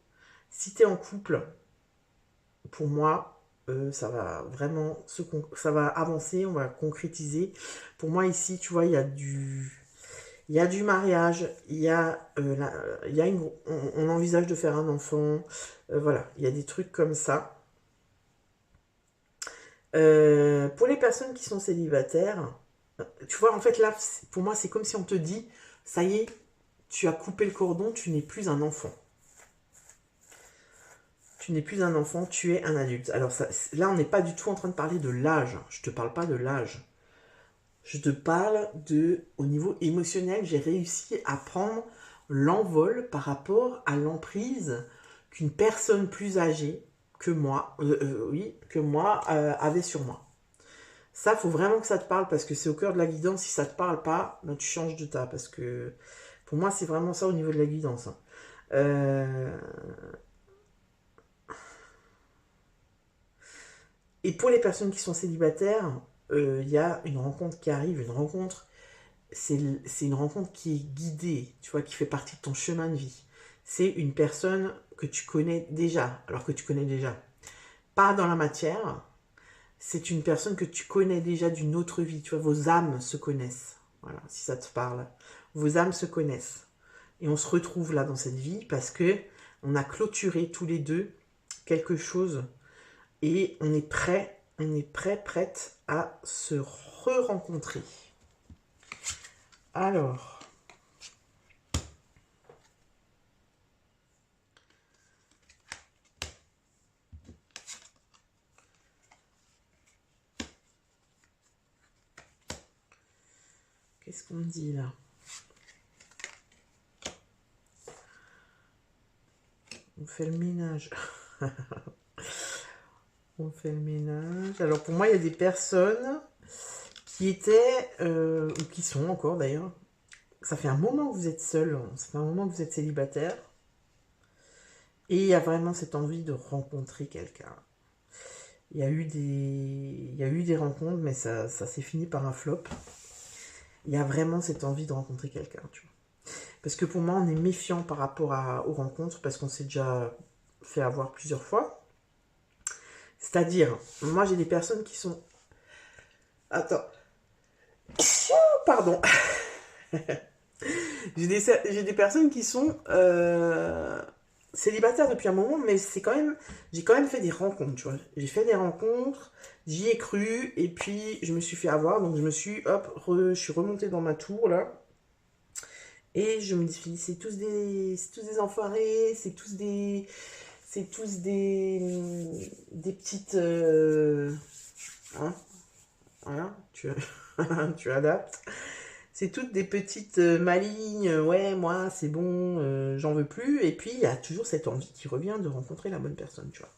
si tu es en couple, pour moi, ça va vraiment ça va avancer, on va concrétiser. Pour moi, ici, tu vois, il y a du mariage, il y a on envisage de faire un enfant, voilà, il y a des trucs comme ça. Pour les personnes qui sont célibataires, tu vois, en fait, là, pour moi, c'est comme si on te dit, ça y est, tu as coupé le cordon, tu n'es plus un enfant. Tu n'es plus un enfant, tu es un adulte. Alors ça, là, on n'est pas du tout en train de parler de l'âge. Je te parle pas de l'âge. Je te parle de, au niveau émotionnel, j'ai réussi à prendre l'envol par rapport à l'emprise qu'une personne plus âgée que moi, oui, que moi, avait sur moi. Ça, faut vraiment que ça te parle parce que c'est au cœur de la guidance. Si ça te parle pas, ben, tu changes de tas parce que pour moi, c'est vraiment ça au niveau de la guidance, hein. Euh, Et pour les personnes qui sont célibataires, il y a une rencontre qui arrive, une rencontre, c'est une rencontre qui est guidée, tu vois, qui fait partie de ton chemin de vie. C'est une personne que tu connais déjà, alors que tu connais déjà. Pas dans la matière, c'est une personne que tu connais déjà d'une autre vie, tu vois, vos âmes se connaissent. Voilà, si ça te parle. Vos âmes se connaissent. Et on se retrouve là dans cette vie parce que on a clôturé tous les deux quelque chose et prête à se re-rencontrer. Alors, qu'est-ce qu'on me dit là? On fait le ménage. On fait le ménage. Alors pour moi, il y a des personnes qui étaient, ou qui sont encore d'ailleurs, ça fait un moment que vous êtes seul, hein. Ça fait un moment que vous êtes célibataire. Et il y a vraiment cette envie de rencontrer quelqu'un. Il y a eu des rencontres, mais ça s'est fini par un flop. Il y a vraiment cette envie de rencontrer quelqu'un, tu vois. Parce que pour moi, on est méfiant par rapport aux rencontres, parce qu'on s'est déjà fait avoir plusieurs fois. C'est-à-dire, moi j'ai des personnes qui sont... Attends. Pardon. J'ai des personnes qui sont célibataires depuis un moment, mais j'ai quand même fait des rencontres, tu vois. J'ai fait des rencontres, j'y ai cru, et puis je me suis fait avoir, donc je suis remontée dans ma tour, là, et je me dis, c'est tous des enfoirés, des petites, hein, voilà, tu adaptes. C'est toutes des petites malignes, ouais, moi, c'est bon, j'en veux plus. Et puis, il y a toujours cette envie qui revient de rencontrer la bonne personne, tu vois.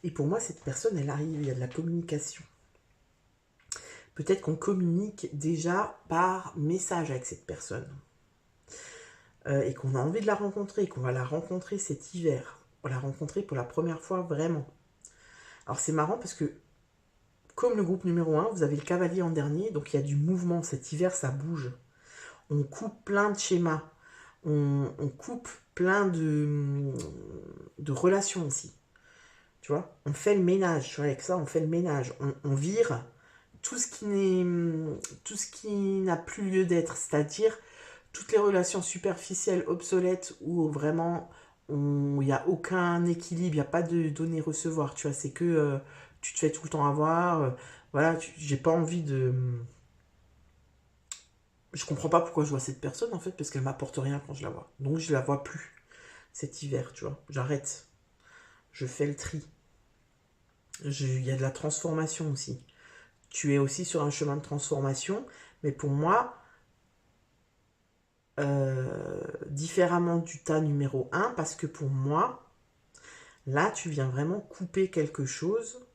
Et pour moi, cette personne, elle arrive, il y a de la communication. Peut-être qu'on communique déjà par message avec cette personne. Et qu'on a envie de la rencontrer, qu'on va la rencontrer cet hiver. On va la rencontrer pour la première fois, vraiment. Alors, c'est marrant parce que, comme le groupe numéro 1, vous avez le cavalier en dernier, donc il y a du mouvement. Cet hiver, ça bouge. On coupe plein de schémas. On coupe plein de relations aussi. Tu vois, on fait le ménage. Tu vois, avec ça, on fait le ménage. On vire tout ce qui n'a plus lieu d'être. C'est-à-dire toutes les relations superficielles, obsolètes, où vraiment il n'y a aucun équilibre, il n'y a pas de donner-recevoir. Tu vois, c'est que tu te fais tout le temps avoir. Voilà, j'ai pas envie de... Je comprends pas pourquoi je vois cette personne en fait, parce qu'elle m'apporte rien quand je la vois. Donc je la vois plus cet hiver, tu vois. J'arrête. Je fais le tri. Il y a de la transformation aussi. Tu es aussi sur un chemin de transformation, mais pour moi, différemment du tas numéro 1, parce que pour moi, là, tu viens vraiment couper quelque chose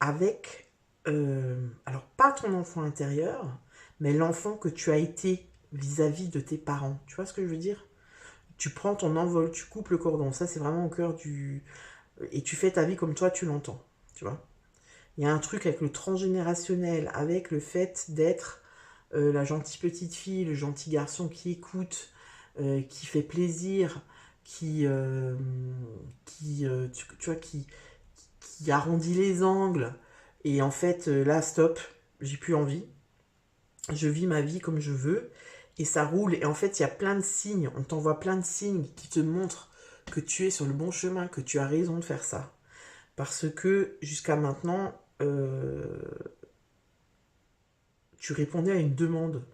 avec, alors pas ton enfant intérieur, mais l'enfant que tu as été vis-à-vis de tes parents. Tu vois ce que je veux dire? Tu prends ton envol, tu coupes le cordon. Ça, c'est vraiment au cœur du... Et tu fais ta vie comme toi, tu l'entends. Tu vois. Il y a un truc avec le transgénérationnel, avec le fait d'être la gentille petite fille, le gentil garçon qui écoute, qui fait plaisir, tu vois, qui arrondit les angles. Et en fait, là, stop, j'ai plus envie. Je vis ma vie comme je veux. Et ça roule. Et en fait, il y a plein de signes. On t'envoie plein de signes qui te montrent que tu es sur le bon chemin, que tu as raison de faire ça. Parce que jusqu'à maintenant, tu répondais à une demande.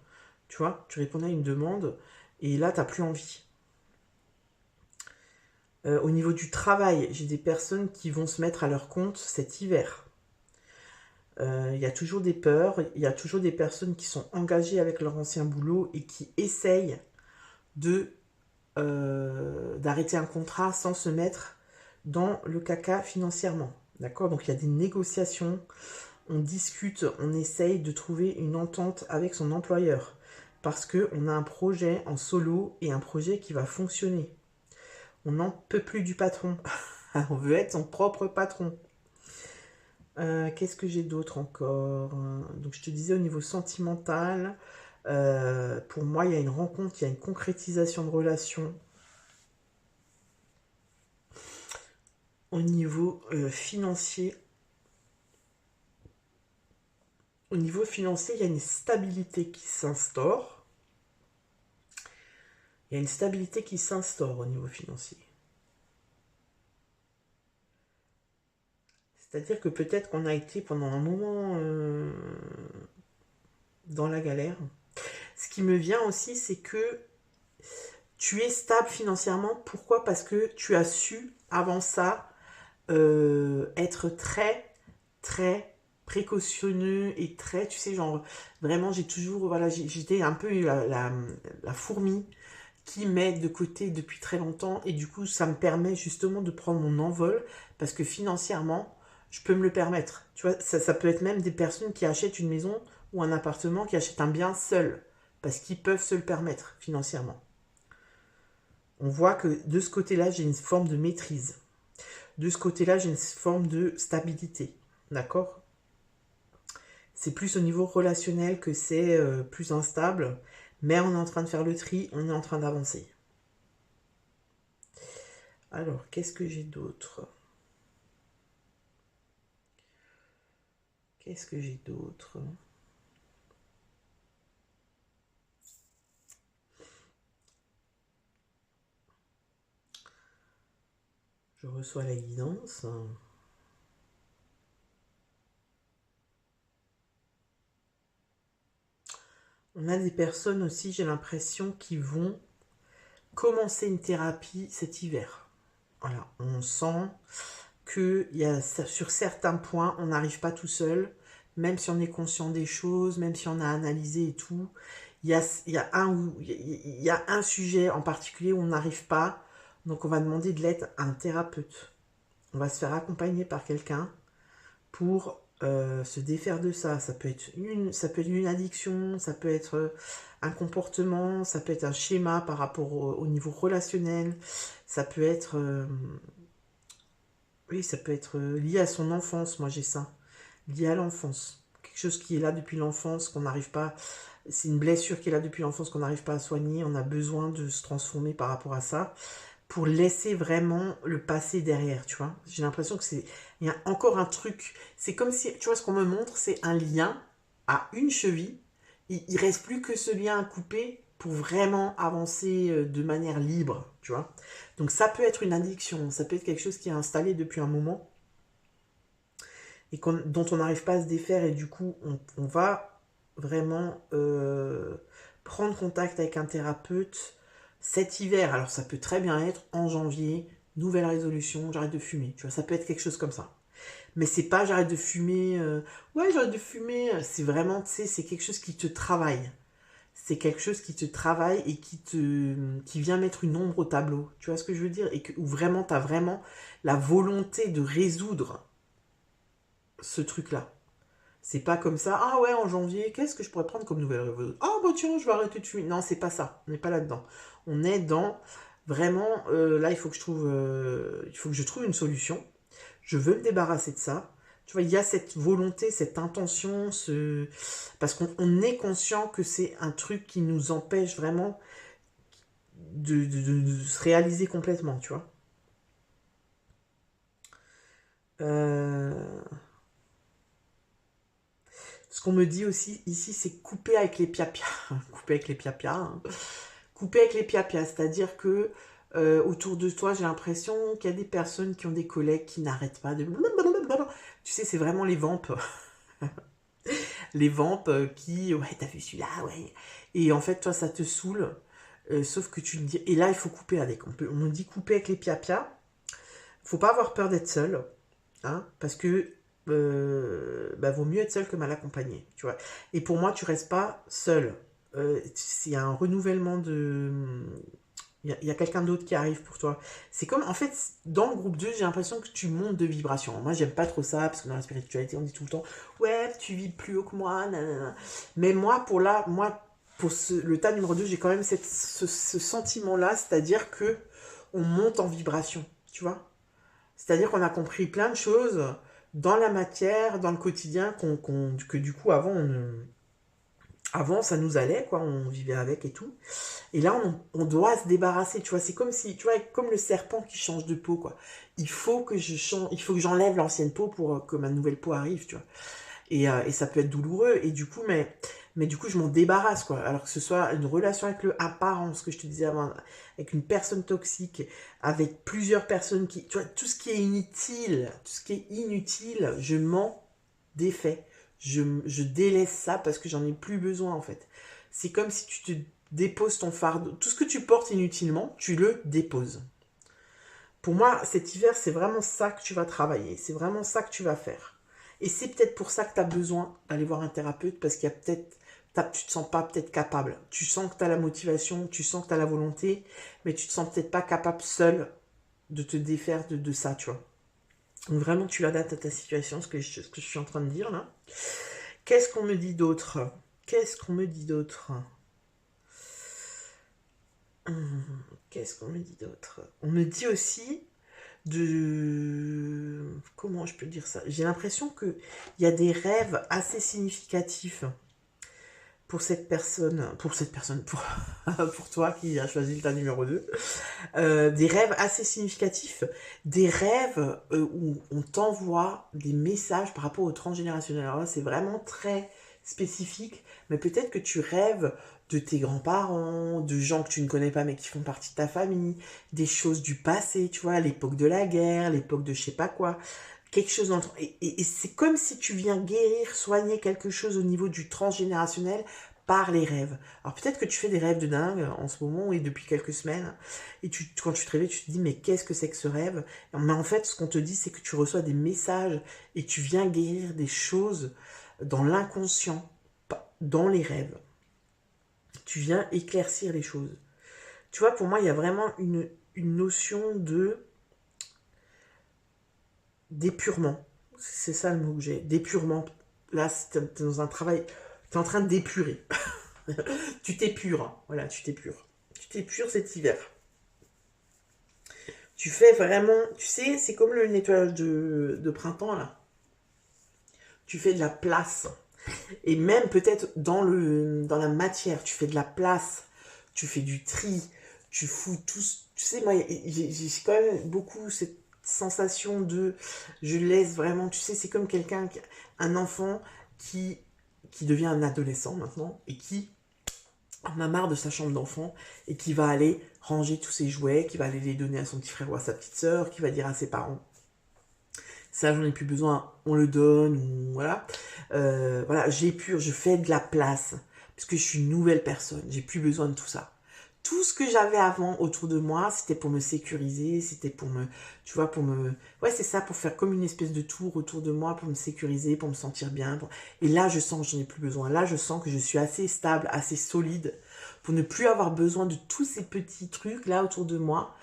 Tu vois, tu répondais à une demande et là, tu n'as plus envie. Au niveau du travail, j'ai des personnes qui vont se mettre à leur compte cet hiver. Il y a toujours des peurs, il y a toujours des personnes qui sont engagées avec leur ancien boulot et qui essayent de d'arrêter un contrat sans se mettre dans le caca financièrement. D'accord. Donc il y a des négociations, on discute, on essaye de trouver une entente avec son employeur parce qu'on a un projet en solo et un projet qui va fonctionner. On n'en peut plus du patron. On veut être son propre patron. Qu'est-ce que j'ai d'autre encore? Donc je te disais au niveau sentimental, pour moi il y a une rencontre, il y a une concrétisation de relation. Au niveau financier, il y a une stabilité qui s'instaure. Il y a une stabilité qui s'instaure au niveau financier. C'est-à-dire que peut-être qu'on a été pendant un moment dans la galère. Ce qui me vient aussi, c'est que tu es stable financièrement. Pourquoi? Parce que tu as su, avant ça, être très, très précautionneux et très, tu sais, genre, vraiment, j'ai toujours, voilà, j'étais un peu la fourmi qui met de côté depuis très longtemps et du coup, ça me permet justement de prendre mon envol parce que financièrement, je peux me le permettre. Tu vois, ça peut être même des personnes qui achètent une maison ou un appartement, qui achètent un bien seul parce qu'ils peuvent se le permettre financièrement. On voit que de ce côté-là, j'ai une forme de maîtrise. De ce côté-là, j'ai une forme de stabilité. D'accord? C'est plus au niveau relationnel que c'est plus instable, mais on est en train de faire le tri, on est en train d'avancer. Alors, qu'est-ce que j'ai d'autre? Qu'est-ce que j'ai d'autre? Je reçois la guidance. On a des personnes aussi, j'ai l'impression, qui vont commencer une thérapie cet hiver. Voilà, on sent que sur certains points, on n'arrive pas tout seul, même si on est conscient des choses, même si on a analysé et tout. Il y a un sujet en particulier où on n'arrive pas, donc on va demander de l'aide à un thérapeute. On va se faire accompagner par quelqu'un pour se défaire de ça. Ça peut être une addiction, ça peut être un comportement, ça peut être un schéma par rapport au niveau relationnel, ça peut être oui, ça peut être lié à son enfance. Moi, j'ai ça, lié à l'enfance, quelque chose qui est là depuis l'enfance qu'on n'arrive pas. C'est une blessure qui est là depuis l'enfance qu'on n'arrive pas à soigner. On a besoin de se transformer par rapport à ça pour laisser vraiment le passé derrière, tu vois. J'ai l'impression que il y a encore un truc. C'est comme si, tu vois, ce qu'on me montre, c'est un lien à une cheville. Il reste plus que ce lien à couper pour vraiment avancer de manière libre, tu vois. Donc ça peut être une addiction, ça peut être quelque chose qui est installé depuis un moment et dont on n'arrive pas à se défaire et du coup on va vraiment prendre contact avec un thérapeute cet hiver. Alors ça peut très bien être en janvier, nouvelle résolution, j'arrête de fumer. Tu vois, ça peut être quelque chose comme ça. Mais c'est pas j'arrête de fumer, ouais j'arrête de fumer. C'est vraiment, tu sais, c'est quelque chose qui te travaille. C'est quelque chose qui te travaille et qui vient mettre une ombre au tableau. Tu vois ce que je veux dire? Et où vraiment tu as vraiment la volonté de résoudre ce truc-là. C'est pas comme ça, ah ouais, en janvier, qu'est-ce que je pourrais prendre comme nouvelle résolution? Ah bah tiens, je vais arrêter de fumer. Non, c'est pas ça. On n'est pas là-dedans. On est dans Vraiment, là, il faut que je trouve une solution. Je veux me débarrasser de ça. Tu vois, il y a cette volonté, cette intention, parce qu'on est conscient que c'est un truc qui nous empêche vraiment de se réaliser complètement, tu vois. Euh, Ce qu'on me dit aussi ici, c'est couper avec les piapias. Couper avec les piapias. Hein. Couper avec les piapias, c'est-à-dire que autour de toi, j'ai l'impression qu'il y a des personnes qui ont des collègues qui n'arrêtent pas de... Tu sais, c'est vraiment les vampes. Les vampes qui... Ouais, t'as vu celui-là, ouais. Et en fait, toi, ça te saoule. Sauf que tu me dis... Et là, il faut couper avec. On me dit couper avec les piapias. Faut pas avoir peur d'être seul. Hein, parce que bah, vaut mieux être seul que mal accompagné, tu vois. Et pour moi, tu restes pas seul. Il y a un renouvellement de... Il y a quelqu'un d'autre qui arrive pour toi. C'est comme, en fait, dans le groupe 2 j'ai l'impression que tu montes de vibration. Moi, j'aime pas trop ça, parce que dans la spiritualité, on dit tout le temps, ouais, tu vis plus haut que moi, nanana. Mais moi, le tas numéro 2 j'ai quand même ce sentiment-là, c'est-à-dire que on monte en vibration, tu vois. C'est-à-dire qu'on a compris plein de choses dans la matière, dans le quotidien, que du coup, avant, ça nous allait, quoi, on vivait avec et tout. Et là, on doit se débarrasser, tu vois. C'est comme si, tu vois, comme le serpent qui change de peau, quoi. Il faut que j'enlève l'ancienne peau pour que ma nouvelle peau arrive, tu vois. Et ça peut être douloureux. Et du coup, mais du coup, je m'en débarrasse, quoi. Alors que ce soit une relation avec le apparent, ce que je te disais avant, avec une personne toxique, avec plusieurs personnes qui, tu vois, tout ce qui est inutile, je m'en défais. Je délaisse ça parce que j'en ai plus besoin, en fait. C'est comme si tu te déposes ton fardeau. Tout ce que tu portes inutilement, tu le déposes. Pour moi, cet hiver, c'est vraiment ça que tu vas travailler. C'est vraiment ça que tu vas faire. Et c'est peut-être pour ça que tu as besoin d'aller voir un thérapeute, parce qu'il y a peut-être, tu te sens pas peut-être capable. Tu sens que tu as la motivation, tu sens que tu as la volonté, mais tu te sens peut-être pas capable seul de te défaire de ça, tu vois. Donc vraiment, tu l'adaptes à ta situation, ce que je suis en train de dire là. Qu'est-ce qu'on me dit d'autre? Qu'est-ce qu'on me dit d'autre? Qu'est-ce qu'on me dit d'autre? On me dit aussi de... Comment je peux dire ça? J'ai l'impression qu'il y a des rêves assez significatifs pour toi qui a choisi le tas numéro 2. Des rêves assez significatifs, des rêves où on t'envoie des messages par rapport au transgénérationnel. Alors là, c'est vraiment très spécifique, mais peut-être que tu rêves de tes grands-parents, de gens que tu ne connais pas mais qui font partie de ta famille, des choses du passé, tu vois, l'époque de la guerre, l'époque de je sais pas quoi, quelque chose d'entre... Et c'est comme si tu viens guérir, soigner quelque chose au niveau du transgénérationnel par les rêves. Alors peut-être que tu fais des rêves de dingue en ce moment et depuis quelques semaines, et quand tu te réveilles, tu te dis mais qu'est-ce que c'est que ce rêve? Mais en fait, ce qu'on te dit, c'est que tu reçois des messages et tu viens guérir des choses dans l'inconscient, dans les rêves. Tu viens éclaircir les choses. Tu vois, pour moi, il y a vraiment une notion de d'épurement. C'est ça le mot que j'ai. D'épurement. Là, t'es dans un travail, t'es en train d'épurer. Tu t'épures. Hein. Voilà, tu t'épures. Tu t'épures cet hiver. Tu fais vraiment, tu sais, c'est comme le nettoyage de printemps, là. Tu fais de la place. Et même peut-être dans la matière, tu fais de la place. Tu fais du tri. Tu fous tout. Tu sais, moi, j'ai quand même beaucoup cette sensation de... Je laisse vraiment, tu sais, c'est comme un enfant qui devient un adolescent maintenant et qui en a marre de sa chambre d'enfant et qui va aller ranger tous ses jouets, qui va aller les donner à son petit frère ou à sa petite sœur, qui va dire à ses parents ça j'en ai plus besoin, on le donne, ou voilà. Voilà, j'épure, je fais de la place, parce que je suis une nouvelle personne, j'ai plus besoin de tout ça. Tout ce que j'avais avant autour de moi, c'était pour me sécuriser, c'était pour me, tu vois, ouais, c'est ça, pour faire comme une espèce de tour autour de moi, pour me sécuriser, pour me sentir bien. Et là, je sens que j'en ai plus besoin. Là, je sens que je suis assez stable, assez solide, pour ne plus avoir besoin de tous ces petits trucs là autour de moi,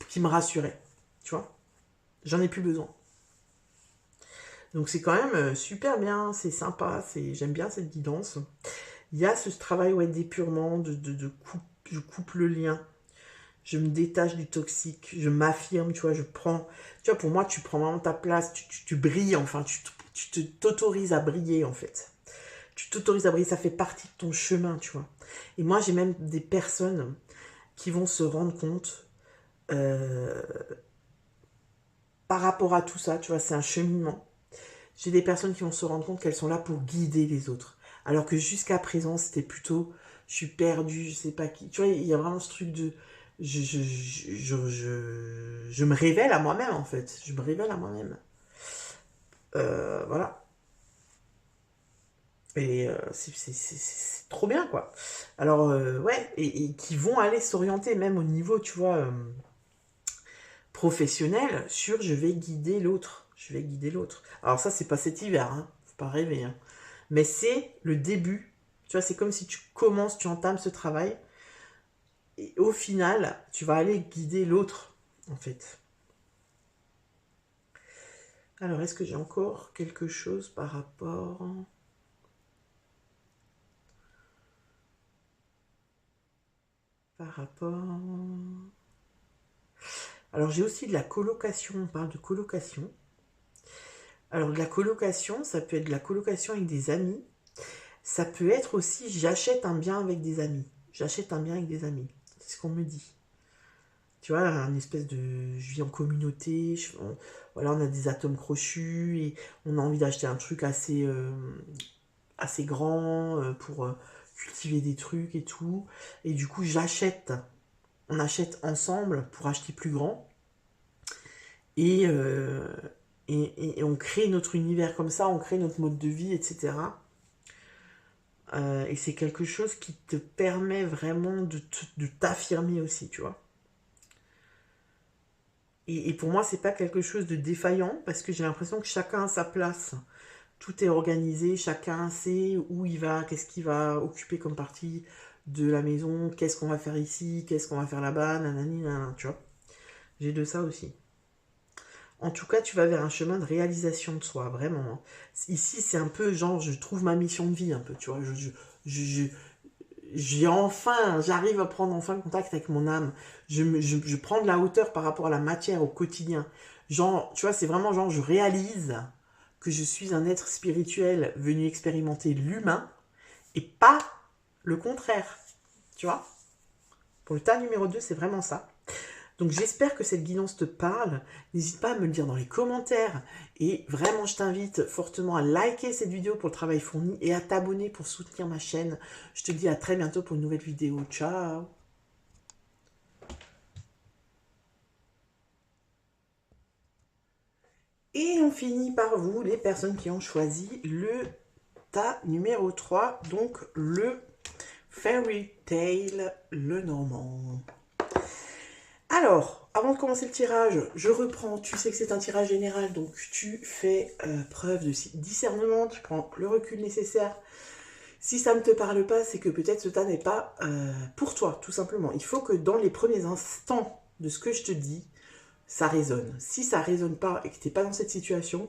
qui me rassuraient, tu vois. J'en ai plus besoin. Donc c'est quand même super bien, c'est sympa, j'aime bien cette guidance. Il y a ce travail ouais, d'épurement, je coupe le lien. je me détache du toxique, je m'affirme, tu vois, tu vois, pour moi, tu prends vraiment ta place, tu brilles, enfin, t'autorises à briller, en fait. Tu t'autorises à briller, ça fait partie de ton chemin, tu vois. Et moi, j'ai même des personnes qui vont se rendre compte euh, par rapport à tout ça, tu vois, c'est un cheminement. J'ai des personnes qui vont se rendre compte qu'elles sont là pour guider les autres. Alors que jusqu'à présent, c'était plutôt, je suis perdue, je sais pas qui. Tu vois, il y a vraiment ce truc de, je me révèle à moi-même, en fait. Je me révèle à moi-même. Voilà. Et c'est trop bien, quoi. Alors, ouais, et qui vont aller s'orienter même au niveau, tu vois, professionnel sur je vais guider l'autre. Je vais guider l'autre. Alors ça, c'est pas cet hiver, hein. Faut pas rêver, hein. Mais c'est le début. Tu vois, c'est comme si tu commences, tu entames ce travail. Et au final, tu vas aller guider l'autre, en fait. Alors, est-ce que j'ai encore quelque chose par rapport... Par rapport... Alors, j'ai aussi de la colocation. On parle de colocation. Alors, de la colocation, ça peut être de la colocation avec des amis. Ça peut être aussi, j'achète un bien avec des amis. J'achète un bien avec des amis. C'est ce qu'on me dit. Tu vois, une espèce de... Je vis en communauté, voilà, on a des atomes crochus et on a envie d'acheter un truc assez grand pour cultiver des trucs et tout. Et du coup, on achète ensemble pour acheter plus grand. Et, euh, et on crée notre univers comme ça, on crée notre mode de vie, etc. Et c'est quelque chose qui te permet vraiment de t'affirmer aussi, tu vois. Et pour moi, c'est pas quelque chose de défaillant parce que j'ai l'impression que chacun a sa place. Tout est organisé, chacun sait où il va, qu'est-ce qu'il va occuper comme partie de la maison, qu'est-ce qu'on va faire ici, qu'est-ce qu'on va faire là-bas, nanani, nanana, tu vois. J'ai de ça aussi. En tout cas, tu vas vers un chemin de réalisation de soi, vraiment. Ici, c'est un peu genre, je trouve ma mission de vie, un peu, tu vois. Je, j'arrive à prendre enfin contact avec mon âme. Je prends de la hauteur par rapport à la matière, au quotidien. Genre, tu vois, c'est vraiment genre, je réalise que je suis un être spirituel venu expérimenter l'humain et pas le contraire. Tu vois? Pour le tas numéro 2, c'est vraiment ça. Donc j'espère que cette guidance te parle. N'hésite pas à me le dire dans les commentaires. Et vraiment, je t'invite fortement à liker cette vidéo pour le travail fourni et à t'abonner pour soutenir ma chaîne. Je te dis à très bientôt pour une nouvelle vidéo. Ciao! Et on finit par vous, les personnes qui ont choisi le tas numéro 3, donc le Fairy Tale le Normand. Alors, avant de commencer le tirage, je reprends, tu sais que c'est un tirage général, donc tu fais preuve de discernement, tu prends le recul nécessaire. Si ça ne te parle pas, c'est que peut-être ce tas n'est pas pour toi, tout simplement. Il faut que dans les premiers instants de ce que je te dis, ça résonne. Si ça résonne pas et que tu n'es pas dans cette situation,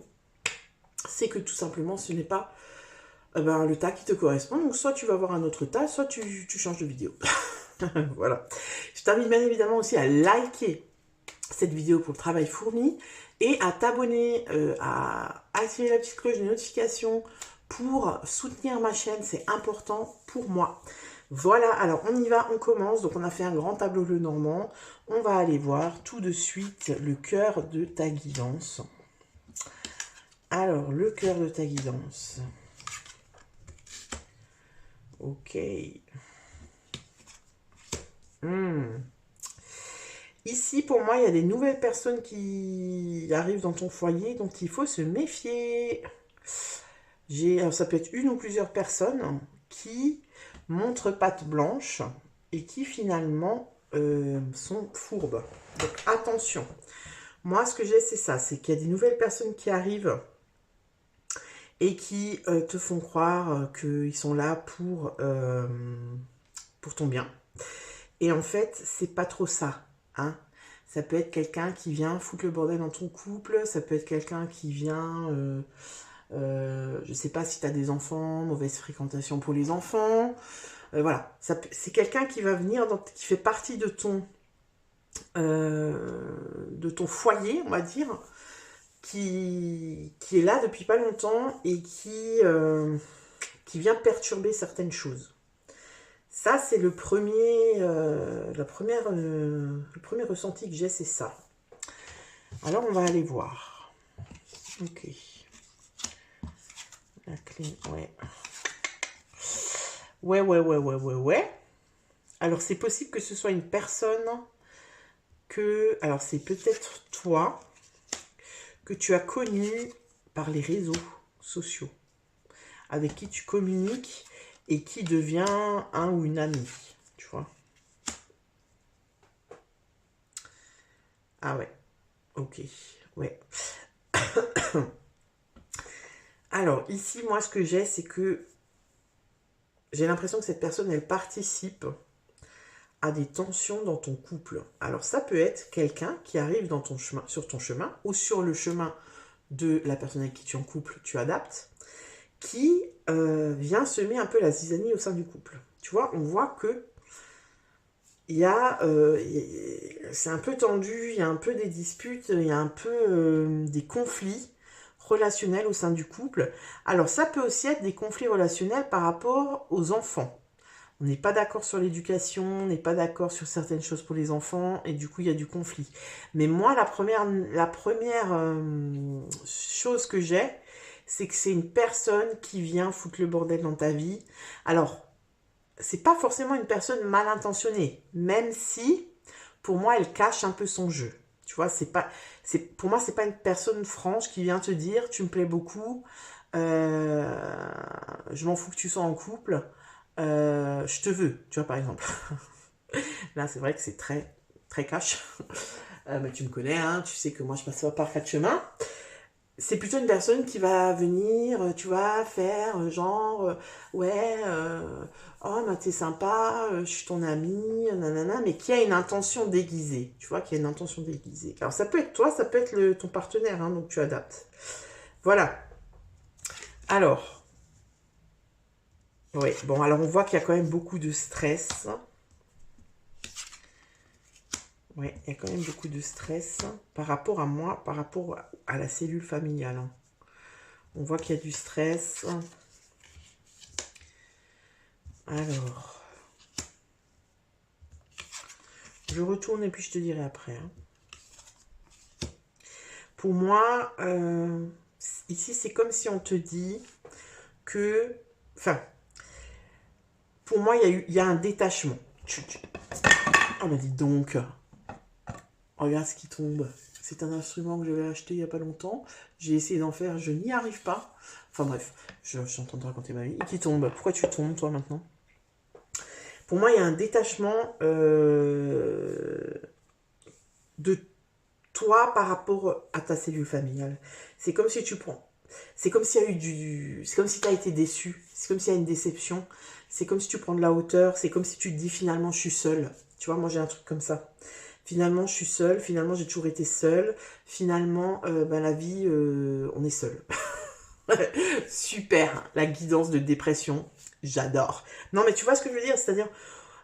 c'est que tout simplement ce n'est pas le tas qui te correspond. Donc soit tu vas voir un autre tas, soit tu changes de vidéo. Voilà. Je t'invite bien évidemment aussi à liker cette vidéo pour le travail fourni et à t'abonner, à activer la petite cloche de notification pour soutenir ma chaîne, c'est important pour moi. Voilà, alors on y va, on commence. Donc on a fait un grand tableau le normand. On va aller voir tout de suite le cœur de ta guidance. Alors, le cœur de ta guidance. Ok. Ici, pour moi, il y a des nouvelles personnes qui arrivent dans ton foyer, donc il faut se méfier. Alors, ça peut être une ou plusieurs personnes qui montrent patte blanche et qui finalement sont fourbes. Donc attention. Moi, ce que j'ai, c'est ça, c'est qu'il y a des nouvelles personnes qui arrivent et qui te font croire qu'ils sont là pour ton bien. Et en fait, c'est pas trop ça. Hein. Ça peut être quelqu'un qui vient foutre le bordel dans ton couple, ça peut être quelqu'un qui vient, je sais pas si tu as des enfants, mauvaise fréquentation pour les enfants. Voilà, c'est quelqu'un qui va venir, qui fait partie de ton de ton foyer, on va dire, qui est là depuis pas longtemps et qui vient perturber certaines choses. Ça, c'est le premier ressenti que j'ai, c'est ça. Alors, on va aller voir. Ok. La clé, ouais. Ouais. Alors, c'est possible que ce soit une personne que... Alors, c'est peut-être toi que tu as connu par les réseaux sociaux, avec qui tu communiques et qui devient un ou une amie, tu vois. Ah ouais, ok, ouais. Alors, ici, moi, ce que j'ai, c'est que j'ai l'impression que cette personne, elle participe à des tensions dans ton couple. Alors, ça peut être quelqu'un qui arrive dans ton chemin, sur ton chemin ou sur le chemin de la personne avec qui tu es en couple, tu adaptes, qui vient semer un peu la zizanie au sein du couple. Tu vois, on voit que c'est un peu tendu, il y a un peu des disputes, il y a un peu des conflits relationnels au sein du couple. Alors ça peut aussi être des conflits relationnels par rapport aux enfants. On n'est pas d'accord sur l'éducation, on n'est pas d'accord sur certaines choses pour les enfants, et du coup il y a du conflit. Mais moi, la première chose que j'ai, c'est que c'est une personne qui vient foutre le bordel dans ta vie. Alors, c'est pas forcément une personne mal intentionnée, même si pour moi elle cache un peu son jeu. Tu vois, pour moi c'est pas une personne franche qui vient te dire tu me plais beaucoup, je m'en fous que tu sois en couple, je te veux, tu vois par exemple. Là c'est vrai que c'est très très cash, mais tu me connais, hein, tu sais que moi je passe pas par quatre chemins. C'est plutôt une personne qui va venir, tu vois, faire genre, ouais, oh, bah, t'es sympa, je suis ton ami, nanana, mais qui a une intention déguisée, tu vois, qui a une intention déguisée. Alors ça peut être toi, ça peut être ton partenaire, hein, donc tu adaptes. Voilà. Alors, ouais, bon, alors on voit qu'il y a quand même beaucoup de stress. Ouais, il y a quand même beaucoup de stress par rapport à moi, par rapport à la cellule familiale, hein. On voit qu'il y a du stress. Alors, je retourne et puis je te dirai après, hein. Pour moi, ici, c'est comme si on te dit que... Enfin, pour moi, il y a un détachement. Oh, bah dis donc. Regarde ce qui tombe. C'est un instrument que j'avais acheté il n'y a pas longtemps. J'ai essayé d'en faire, je n'y arrive pas. Enfin bref, je suis en train de raconter ma vie. Et qui tombe. Pourquoi tu tombes, toi, maintenant? Pour moi, il y a un détachement de toi par rapport à ta cellule familiale. C'est comme si tu prends. C'est comme s'il y a eu C'est comme si tu as été déçu. C'est comme s'il y a une déception. C'est comme si tu prends de la hauteur. C'est comme si tu te dis finalement je suis seule. Tu vois, moi j'ai un truc comme ça. Finalement je suis seule. Finalement j'ai toujours été seule. Finalement, ben, la vie, on est seul. Super, la guidance de dépression. J'adore. Non mais tu vois ce que je veux dire? C'est-à-dire,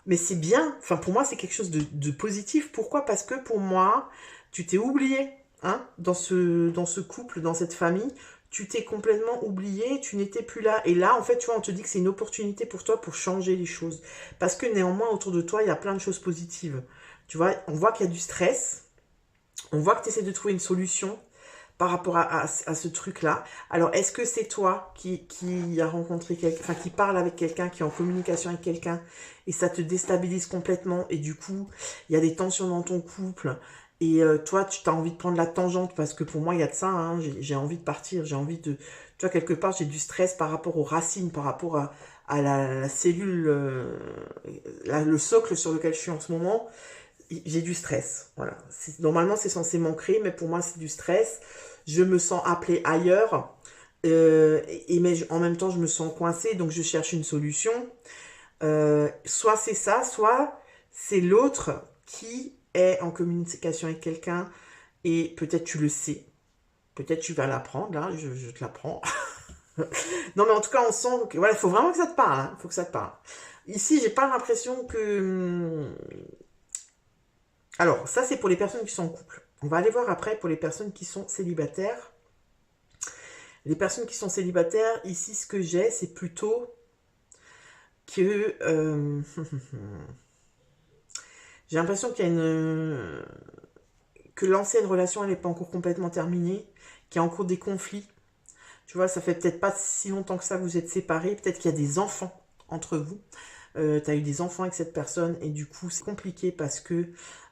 mais c'est bien, enfin pour moi c'est quelque chose de positif. Pourquoi? Parce que pour moi, tu t'es oublié, hein, dans ce couple, dans cette famille, tu t'es complètement oublié, tu n'étais plus là. Et là, en fait, tu vois, on te dit que c'est une opportunité pour toi pour changer les choses. Parce que néanmoins, autour de toi, il y a plein de choses positives. Tu vois, on voit qu'il y a du stress, on voit que tu essaies de trouver une solution par rapport à ce truc-là. Alors, est-ce que c'est toi qui a rencontré quelqu'un, enfin, qui parle avec quelqu'un, qui est en communication avec quelqu'un, et ça te déstabilise complètement, et du coup, il y a des tensions dans ton couple, et toi, tu as envie de prendre la tangente, parce que pour moi, il y a de ça, hein, j'ai envie de partir, j'ai envie de... Tu vois, quelque part, j'ai du stress par rapport aux racines, par rapport à la cellule, le socle sur lequel je suis en ce moment, j'ai du stress. Voilà. Normalement, c'est censé m'ancrer, mais pour moi, c'est du stress. Je me sens appelée ailleurs. Mais en même temps, je me sens coincée, donc je cherche une solution. Soit c'est ça, soit c'est l'autre qui est en communication avec quelqu'un et peut-être tu le sais. Peut-être tu vas l'apprendre, là, je te l'apprends. Non, mais en tout cas, on sent que... Voilà, il faut vraiment que ça te parle, hein. Il faut que ça te parle. Ici, j'ai pas l'impression que Alors, ça, c'est pour les personnes qui sont en couple. On va aller voir après pour les personnes qui sont célibataires. Les personnes qui sont célibataires, ici, ce que j'ai, c'est plutôt que... j'ai l'impression qu'il y a une... que l'ancienne relation, elle n'est pas encore complètement terminée, qu'il y a encore des conflits. Tu vois, ça fait peut-être pas si longtemps que ça que vous êtes séparés. Peut-être qu'il y a des enfants entre vous. Tu as eu des enfants avec cette personne et du coup, c'est compliqué parce que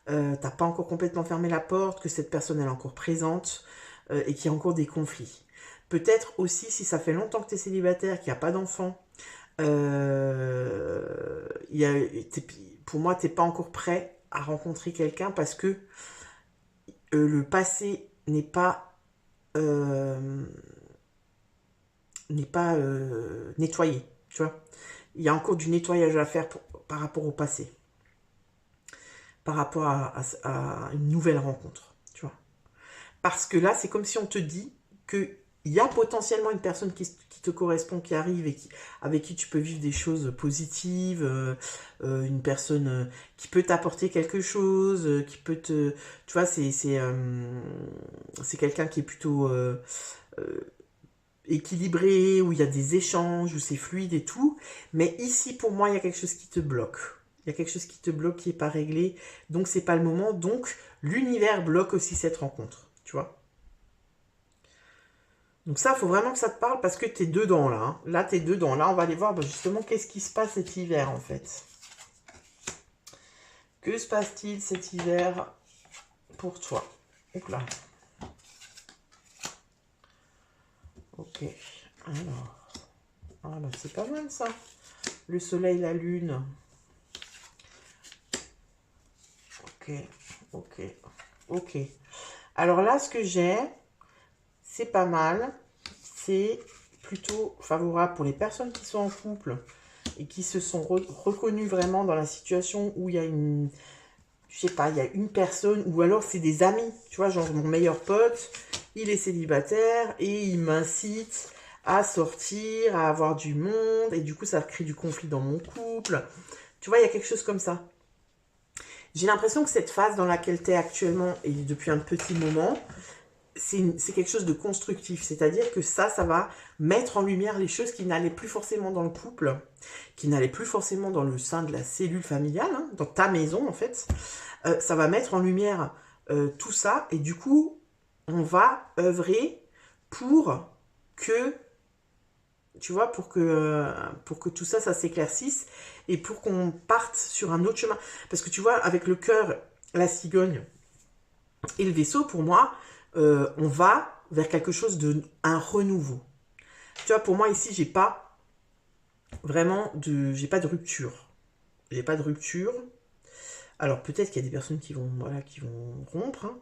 t'as pas encore complètement fermé la porte, que cette personne, elle est encore présente et qu'il y a encore des conflits. Peut-être aussi, si ça fait longtemps que tu es célibataire, qu'il n'y a pas d'enfants, pour moi, tu n'es pas encore prêt à rencontrer quelqu'un parce que le passé n'est pas nettoyé, tu vois. Il y a encore du nettoyage à faire par rapport au passé, par rapport à une nouvelle rencontre, tu vois. Parce que là, c'est comme si on te dit qu'il y a potentiellement une personne qui te correspond, qui arrive et avec qui tu peux vivre des choses positives, une personne qui peut t'apporter quelque chose, qui peut te... Tu vois, c'est quelqu'un qui est plutôt équilibré, où il y a des échanges, où c'est fluide et tout. Mais ici, pour moi, il y a quelque chose qui te bloque. Il y a quelque chose qui te bloque, qui n'est pas réglé. Donc, c'est pas le moment. Donc, l'univers bloque aussi cette rencontre. Tu vois. Donc ça, il faut vraiment que ça te parle parce que tu es dedans là. Hein. Là, tu es dedans. Là, on va aller voir justement qu'est-ce qui se passe cet hiver en fait. Que se passe-t-il cet hiver pour toi? Donc là. Ok. Alors. Ah bah c'est pas mal ça. Le soleil, la lune. Ok. Ok. Ok. Alors là, ce que j'ai, c'est pas mal. C'est plutôt favorable pour les personnes qui sont en couple et qui se sont reconnus vraiment dans la situation où il y a une, je sais pas, il y a une personne, ou alors c'est des amis, tu vois, genre mon meilleur pote, il est célibataire et il m'incite à sortir, à avoir du monde, et du coup ça crée du conflit dans mon couple. Tu vois, il y a quelque chose comme ça. J'ai l'impression que cette phase dans laquelle tu es actuellement, et depuis un petit moment, c'est quelque chose de constructif. C'est-à-dire que ça va mettre en lumière les choses qui n'allaient plus forcément dans le couple, qui n'allaient plus forcément dans le sein de la cellule familiale, hein, dans ta maison en fait. Ça va mettre en lumière tout ça et du coup, on va œuvrer pour que, tu vois, pour que tout ça, ça s'éclaircisse et pour qu'on parte sur un autre chemin. Parce que tu vois, avec le cœur, la cigogne et le vaisseau, pour moi, on va vers quelque chose un renouveau. Tu vois, pour moi ici, j'ai pas j'ai pas de rupture. J'ai pas de rupture. Alors peut-être qu'il y a des personnes qui vont, voilà, qui vont rompre, hein,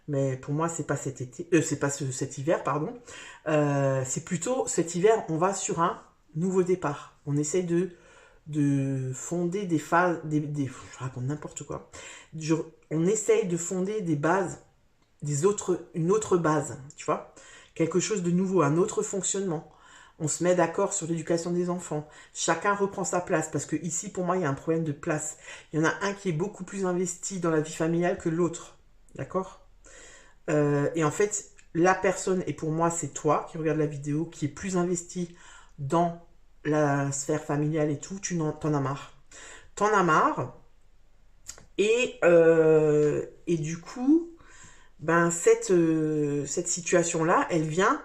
mais pour moi c'est pas cet été, c'est pas cet hiver, pardon. C'est plutôt cet hiver, on va sur un nouveau départ. On essaie de fonder des phases, je raconte n'importe quoi. On essaye de fonder des bases, une autre base, tu vois, quelque chose de nouveau, un autre fonctionnement. On se met d'accord sur l'éducation des enfants. Chacun reprend sa place parce que ici, pour moi, il y a un problème de place. Il y en a un qui est beaucoup plus investi dans la vie familiale que l'autre. D'accord. Et en fait, la personne, et pour moi, c'est toi qui regarde la vidéo, qui est plus investi dans la sphère familiale et tout, t'en as marre. T'en as marre. Et du coup, ben, cette situation-là, elle vient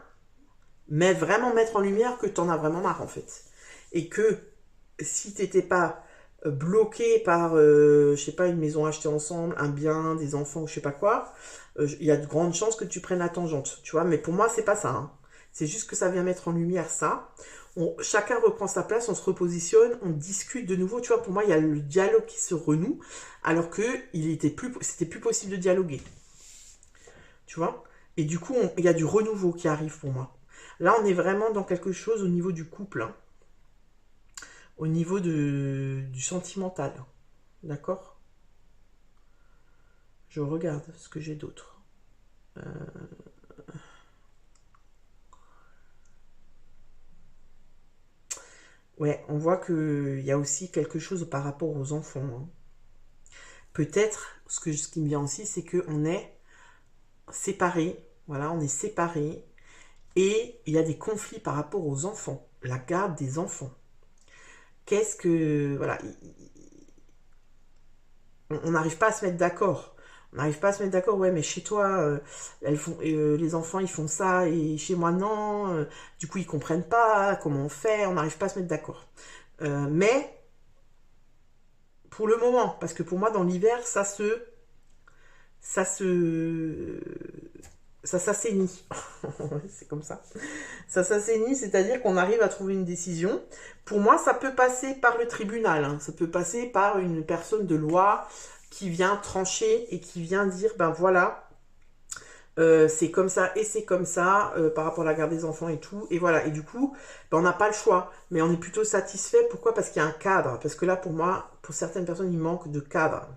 mais vraiment mettre en lumière que t'en as vraiment marre en fait. Et que si t'étais pas bloqué par, je sais pas, une maison achetée ensemble, un bien, des enfants ou je sais pas quoi, il y a de grandes chances que tu prennes la tangente, tu vois. Mais pour moi, c'est pas ça. Hein. C'est juste que ça vient mettre en lumière ça. Chacun reprend sa place, on se repositionne, on discute de nouveau. Tu vois, pour moi, il y a le dialogue qui se renoue, alors que c'était plus possible de dialoguer. Tu vois. Et du coup, il y a du renouveau qui arrive pour moi. Là, on est vraiment dans quelque chose au niveau du couple, hein, au niveau du sentimental. D'accord. Je regarde ce que j'ai d'autre. Ouais, on voit qu'il y a aussi quelque chose par rapport aux enfants. Hein. peut-être, ce qui me vient aussi, c'est qu'on est séparés, voilà, on est séparés, et il y a des conflits par rapport aux enfants, la garde des enfants. Qu'est-ce que... Voilà, on n'arrive pas à se mettre d'accord. On n'arrive pas à se mettre d'accord, ouais, mais chez toi, les enfants, ils font ça, et chez moi, non. Du coup, ils comprennent pas comment on fait, on n'arrive pas à se mettre d'accord. Mais, pour le moment, parce que pour moi, dans l'hiver, ça se, ça s'assainit. C'est comme ça. Ça s'assainit, c'est-à-dire qu'on arrive à trouver une décision. Pour moi, ça peut passer par le tribunal, hein. Ça peut passer par une personne de loi qui vient trancher et qui vient dire, ben voilà, c'est comme ça et c'est comme ça par rapport à la garde des enfants et tout. Et voilà, et du coup, ben, on n'a pas le choix. Mais on est plutôt satisfait. Pourquoi? Parce qu'il y a un cadre. Parce que là, pour moi, pour certaines personnes, il manque de cadre.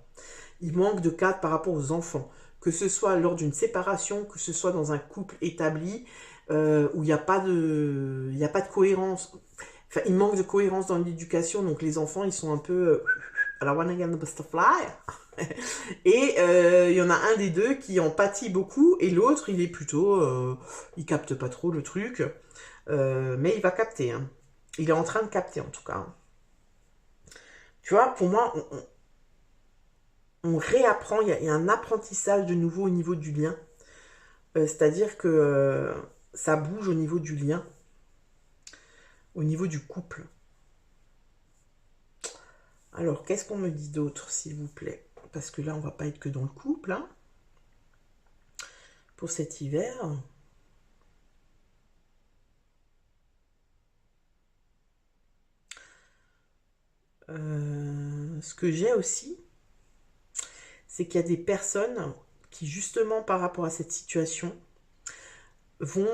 Il manque de cadre par rapport aux enfants. Que ce soit lors d'une séparation, que ce soit dans un couple établi, où il n'y a pas de cohérence. Enfin, il manque de cohérence dans l'éducation, donc les enfants, ils sont un peu... alors, one again, the butterfly. Et il y en a un des deux qui en pâtit beaucoup, et l'autre, il est plutôt... il capte pas trop le truc, mais il va capter. Hein. Il est en train de capter, en tout cas. Tu vois, pour moi, on réapprend, il y a un apprentissage de nouveau au niveau du lien. C'est-à-dire que ça bouge au niveau du lien, au niveau du couple. Alors, qu'est-ce qu'on me dit d'autre, s'il vous plaît? Parce que là, on va pas être que dans le couple, hein, pour cet hiver. Ce que j'ai aussi, c'est qu'il y a des personnes qui, justement, par rapport à cette situation, vont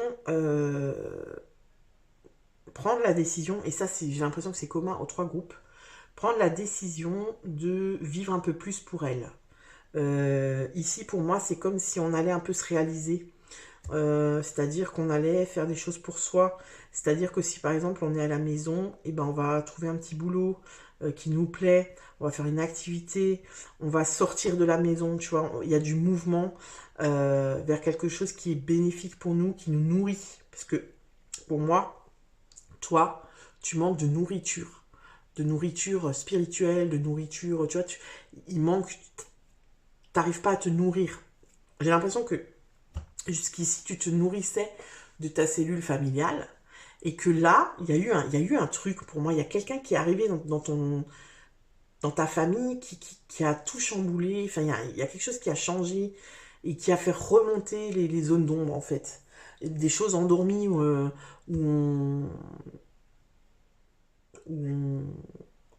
prendre la décision, et ça, j'ai l'impression que c'est commun aux trois groupes, prendre la décision de vivre un peu plus pour elles. Ici, pour moi, c'est comme si on allait un peu se réaliser. C'est-à-dire qu'on allait faire des choses pour soi. C'est-à-dire que si par exemple on est à la maison, et ben on va trouver un petit boulot qui nous plaît, on va faire une activité, on va sortir de la maison, tu vois, il y a du mouvement vers quelque chose qui est bénéfique pour nous, qui nous nourrit. Parce que pour moi, toi, tu manques de nourriture spirituelle, de nourriture, tu vois, il manque, t'arrives pas à te nourrir. J'ai l'impression que jusqu'ici, tu te nourrissais de ta cellule familiale et que là, il y a eu un truc pour moi. Il y a quelqu'un qui est arrivé dans ta famille qui a tout chamboulé. Enfin, il y a quelque chose qui a changé et qui a fait remonter les zones d'ombre, en fait. Des choses endormies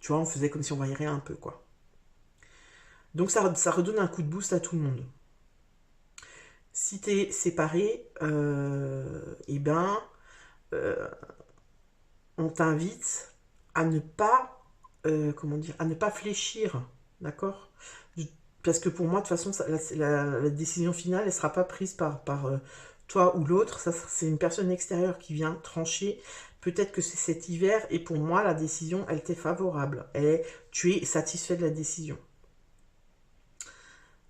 tu vois, on faisait comme si on voyait rien un peu, quoi. Donc ça redonne un coup de boost à tout le monde. Si t'es séparé, eh ben, euh, on t'invite à ne pas, comment dire, à ne pas fléchir, d'accord? Parce que pour moi, de toute façon, la décision finale, elle sera pas prise par toi ou l'autre. Ça, c'est une personne extérieure qui vient trancher. Peut-être que c'est cet hiver, et pour moi, la décision, elle t'est favorable. Tu es satisfait de la décision.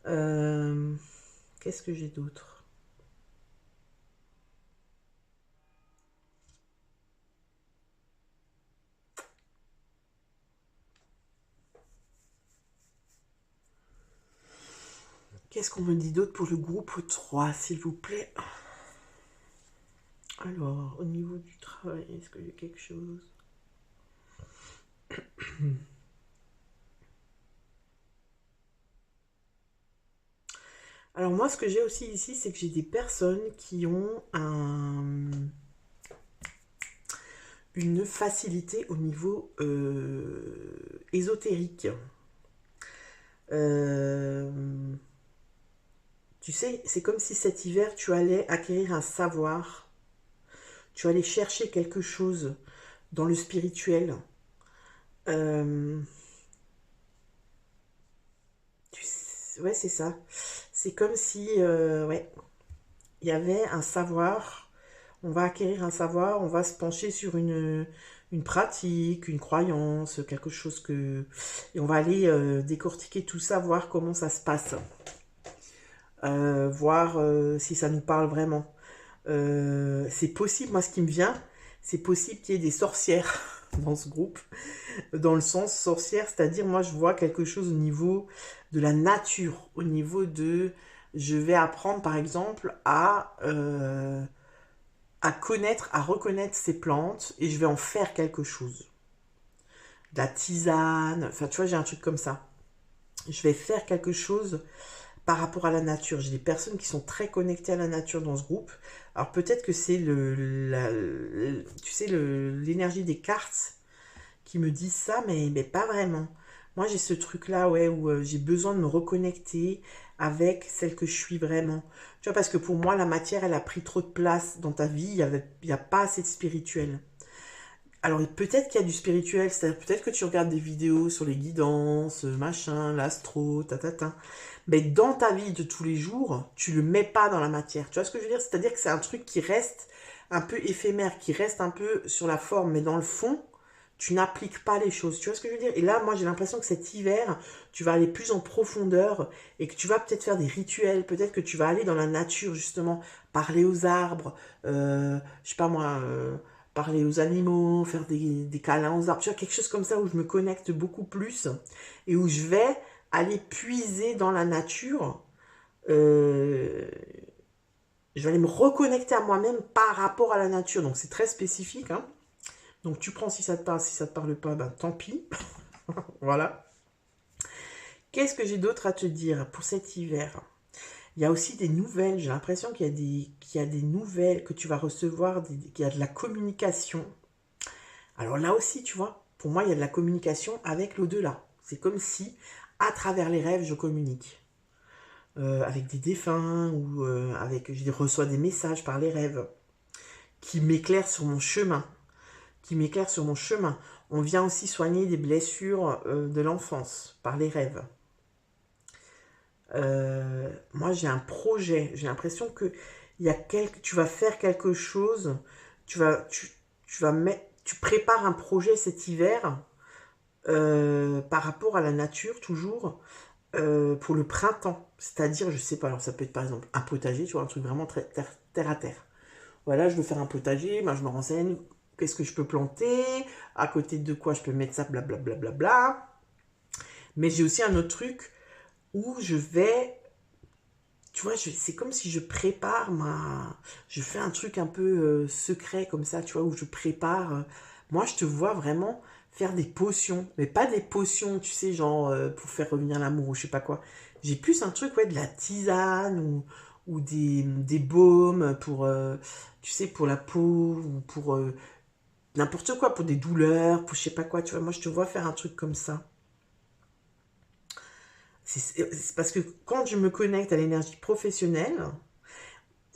Euh, Qu'est-ce que j'ai d'autre? Qu'est-ce qu'on me dit d'autre pour le groupe 3, s'il vous plaît? Alors, au niveau du travail, est-ce que j'ai quelque chose? Alors moi, ce que j'ai aussi ici, c'est que j'ai des personnes qui ont une facilité au niveau ésotérique. Euh, Tu sais, c'est comme si cet hiver, tu allais acquérir un savoir, tu allais chercher quelque chose dans le spirituel. Euh, ouais, c'est ça. C'est comme si, ouais, il y avait un savoir. On va acquérir un savoir, on va se pencher sur une pratique, une croyance, quelque chose que... Et on va aller décortiquer tout ça, voir comment ça se passe. Voir si ça nous parle vraiment. C'est possible, moi ce qui me vient, c'est possible qu'il y ait des sorcières dans ce groupe, dans le sens sorcière, c'est-à-dire moi je vois quelque chose au niveau de la nature, au niveau de... Je vais apprendre par exemple à connaître, à reconnaître ces plantes et je vais en faire quelque chose. De la tisane, enfin tu vois j'ai un truc comme ça. Je vais faire quelque chose par rapport à la nature. J'ai des personnes qui sont très connectées à la nature dans ce groupe. Alors peut-être que c'est tu sais, l'énergie des cartes qui me disent ça, mais pas vraiment. Moi, j'ai ce truc-là, ouais, où j'ai besoin de me reconnecter avec celle que je suis vraiment. Tu vois, parce que pour moi, la matière, elle a pris trop de place dans ta vie. Il y a pas assez de spirituel. Alors peut-être qu'il y a du spirituel, c'est-à-dire peut-être que tu regardes des vidéos sur les guidances, machin, l'astro, tatata. Mais dans ta vie de tous les jours, tu le mets pas dans la matière. Tu vois ce que je veux dire? C'est-à-dire que c'est un truc qui reste un peu éphémère, qui reste un peu sur la forme, mais dans le fond, tu n'appliques pas les choses. Tu vois ce que je veux dire? Et là, moi, j'ai l'impression que cet hiver, tu vas aller plus en profondeur et que tu vas peut-être faire des rituels. Peut-être que tu vas aller dans la nature, justement, parler aux arbres, je sais pas moi, parler aux animaux, faire des câlins aux arbres. Tu vois, quelque chose comme ça où je me connecte beaucoup plus et où je vais aller puiser dans la nature. euh, je vais aller me reconnecter à moi-même par rapport à la nature. Donc c'est très spécifique, hein. Donc tu prends si ça te parle, si ça te parle pas, ben tant pis. Voilà. Qu'est-ce que j'ai d'autre à te dire pour cet hiver? Il y a aussi des nouvelles. J'ai l'impression qu'il y a des nouvelles que tu vas recevoir, qu'il y a de la communication. Alors là aussi, tu vois, pour moi, il y a de la communication avec l'au-delà. C'est comme si, à travers les rêves, je communique. Avec des défunts ou je reçois des messages par les rêves qui m'éclairent sur mon chemin. Qui m'éclairent sur mon chemin. On vient aussi soigner des blessures de l'enfance par les rêves. Moi, j'ai un projet. J'ai l'impression que tu vas faire quelque chose. Tu prépares un projet cet hiver par rapport à la nature toujours pour le printemps. C'est-à-dire, je sais pas, alors ça peut être par exemple un potager, tu vois, un truc vraiment très terre à terre. Voilà, je veux faire un potager, ben je me renseigne, qu'est-ce que je peux planter, à côté de quoi je peux mettre ça, blablabla. Bla, bla, bla. Mais j'ai aussi un autre truc où je vais, tu vois, c'est comme si je prépare je fais un truc un peu secret comme ça, tu vois, où je prépare. Moi, je te vois vraiment faire des potions, mais pas des potions, tu sais, genre pour faire revenir l'amour ou je sais pas quoi. J'ai plus un truc, ouais, de la tisane ou des baumes pour, tu sais, pour la peau ou pour n'importe quoi, pour des douleurs, pour je sais pas quoi, tu vois. Moi, je te vois faire un truc comme ça. C'est parce que quand je me connecte à l'énergie professionnelle,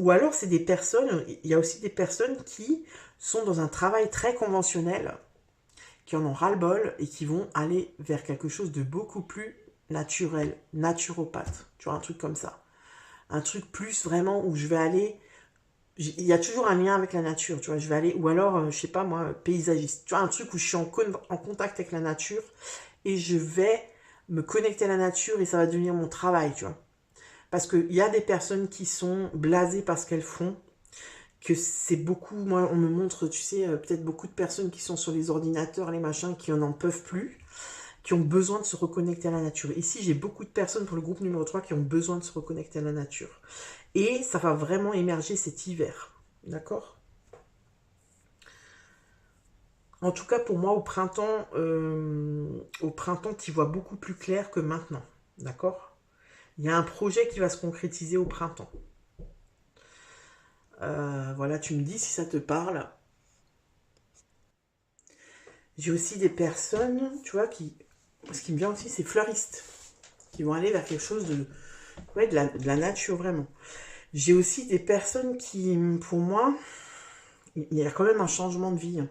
ou alors c'est des personnes, il y a aussi des personnes qui sont dans un travail très conventionnel, qui en ont ras-le-bol et qui vont aller vers quelque chose de beaucoup plus naturel, naturopathe, tu vois, un truc comme ça. Un truc plus vraiment où je vais aller, il y a toujours un lien avec la nature, tu vois, je vais aller, ou alors, je sais pas moi, paysagiste, tu vois, un truc où je suis en contact avec la nature et je vais me connecter à la nature et ça va devenir mon travail, tu vois. Parce qu'il y a des personnes qui sont blasées par ce qu'elles font, que c'est beaucoup, moi on me montre, tu sais, peut-être beaucoup de personnes qui sont sur les ordinateurs, les machins, qui en peuvent plus, qui ont besoin de se reconnecter à la nature. Ici, j'ai beaucoup de personnes pour le groupe numéro 3 qui ont besoin de se reconnecter à la nature. Et ça va vraiment émerger cet hiver. D'accord? En tout cas, pour moi, au printemps, tu vois beaucoup plus clair que maintenant. D'accord? Il y a un projet qui va se concrétiser au printemps. Voilà, tu me dis si ça te parle. J'ai aussi des personnes, tu vois, ce qui me vient aussi, c'est fleuristes, qui vont aller vers quelque chose ouais, de la nature, vraiment. J'ai aussi des personnes qui, pour moi, il y a quand même un changement de vie, hein,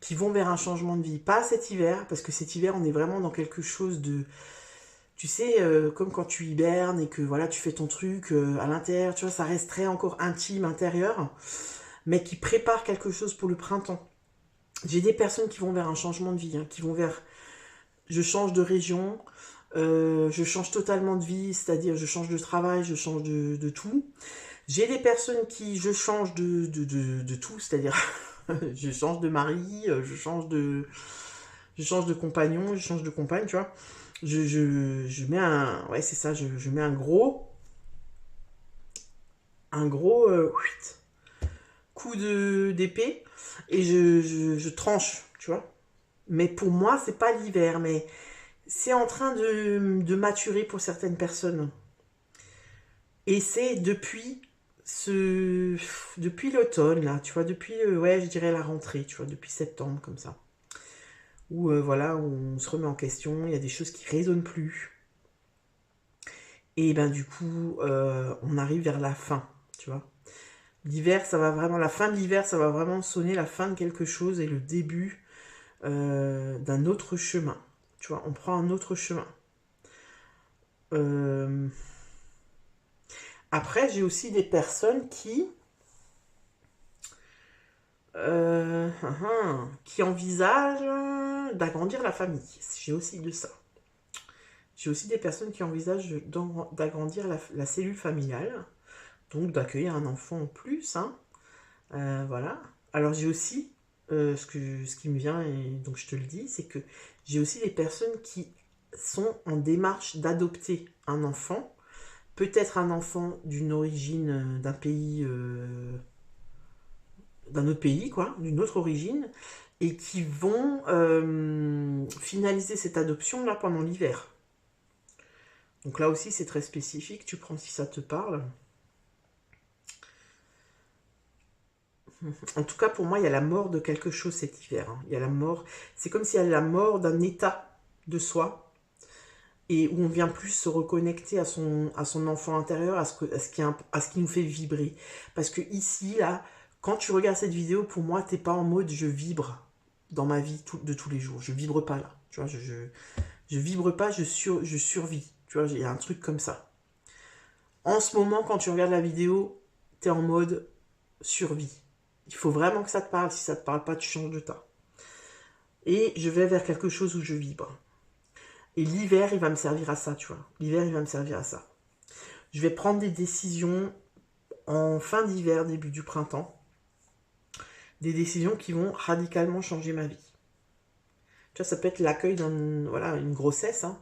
qui vont vers un changement de vie. Pas cet hiver, parce que cet hiver, on est vraiment dans quelque chose de, tu sais, comme quand tu hibernes et que voilà, tu fais ton truc à l'intérieur, tu vois, ça reste très encore intime, intérieur, mais qui prépare quelque chose pour le printemps. J'ai des personnes qui vont vers un changement de vie, hein, qui vont vers je change de région, je change totalement de vie, c'est-à-dire je change de travail, je change de tout. J'ai des personnes qui je change de tout, c'est-à-dire je change de mari, je change de compagnon, je change de compagne, tu vois. Je mets un. Ouais, c'est ça, je mets un gros. Un gros coup d'épée et je tranche, tu vois. Mais pour moi, c'est pas l'hiver, mais c'est en train de maturer pour certaines personnes. Et c'est depuis l'automne, là, tu vois, depuis, ouais, je dirais la rentrée, tu vois, depuis septembre, comme ça. Où, voilà, on se remet en question, il y a des choses qui résonnent plus. Et ben, du coup, on arrive vers la fin, tu vois. L'hiver, ça va vraiment, la fin de l'hiver, ça va vraiment sonner la fin de quelque chose et le début d'un autre chemin. Tu vois, on prend un autre chemin. Euh, Après, j'ai aussi des personnes qui envisagent d'agrandir la famille. J'ai aussi de ça. J'ai aussi des personnes qui envisagent d'agrandir la cellule familiale, donc d'accueillir un enfant en plus, hein. Voilà. Alors j'ai aussi, ce qui me vient, et donc je te le dis, c'est que j'ai aussi des personnes qui sont en démarche d'adopter un enfant, peut-être un enfant d'une origine, d'un autre pays, quoi, d'une autre origine, et qui vont finaliser cette adoption là pendant l'hiver. Donc là aussi c'est très spécifique, tu prends si ça te parle. En tout cas, pour moi, il y a la mort de quelque chose cet hiver, hein. Il y a la mort. C'est comme s'il y a la mort d'un état de soi et où on vient plus se reconnecter à son enfant intérieur, à ce qui nous fait vibrer. Parce que ici, là, quand tu regardes cette vidéo, pour moi, t'es pas en mode je vibre dans ma vie de tous les jours. Je vibre pas là. Tu vois, je vibre pas, je survis. Tu vois, il y a un truc comme ça. En ce moment, quand tu regardes la vidéo, t'es en mode survie. Il faut vraiment que ça te parle. Si ça te parle pas, tu changes de tas. Et je vais vers quelque chose où je vibre. Et l'hiver, il va me servir à ça, tu vois. L'hiver, il va me servir à ça. Je vais prendre des décisions en fin d'hiver, début du printemps. Des décisions qui vont radicalement changer ma vie. Tu vois, ça peut être l'accueil voilà, une grossesse, hein.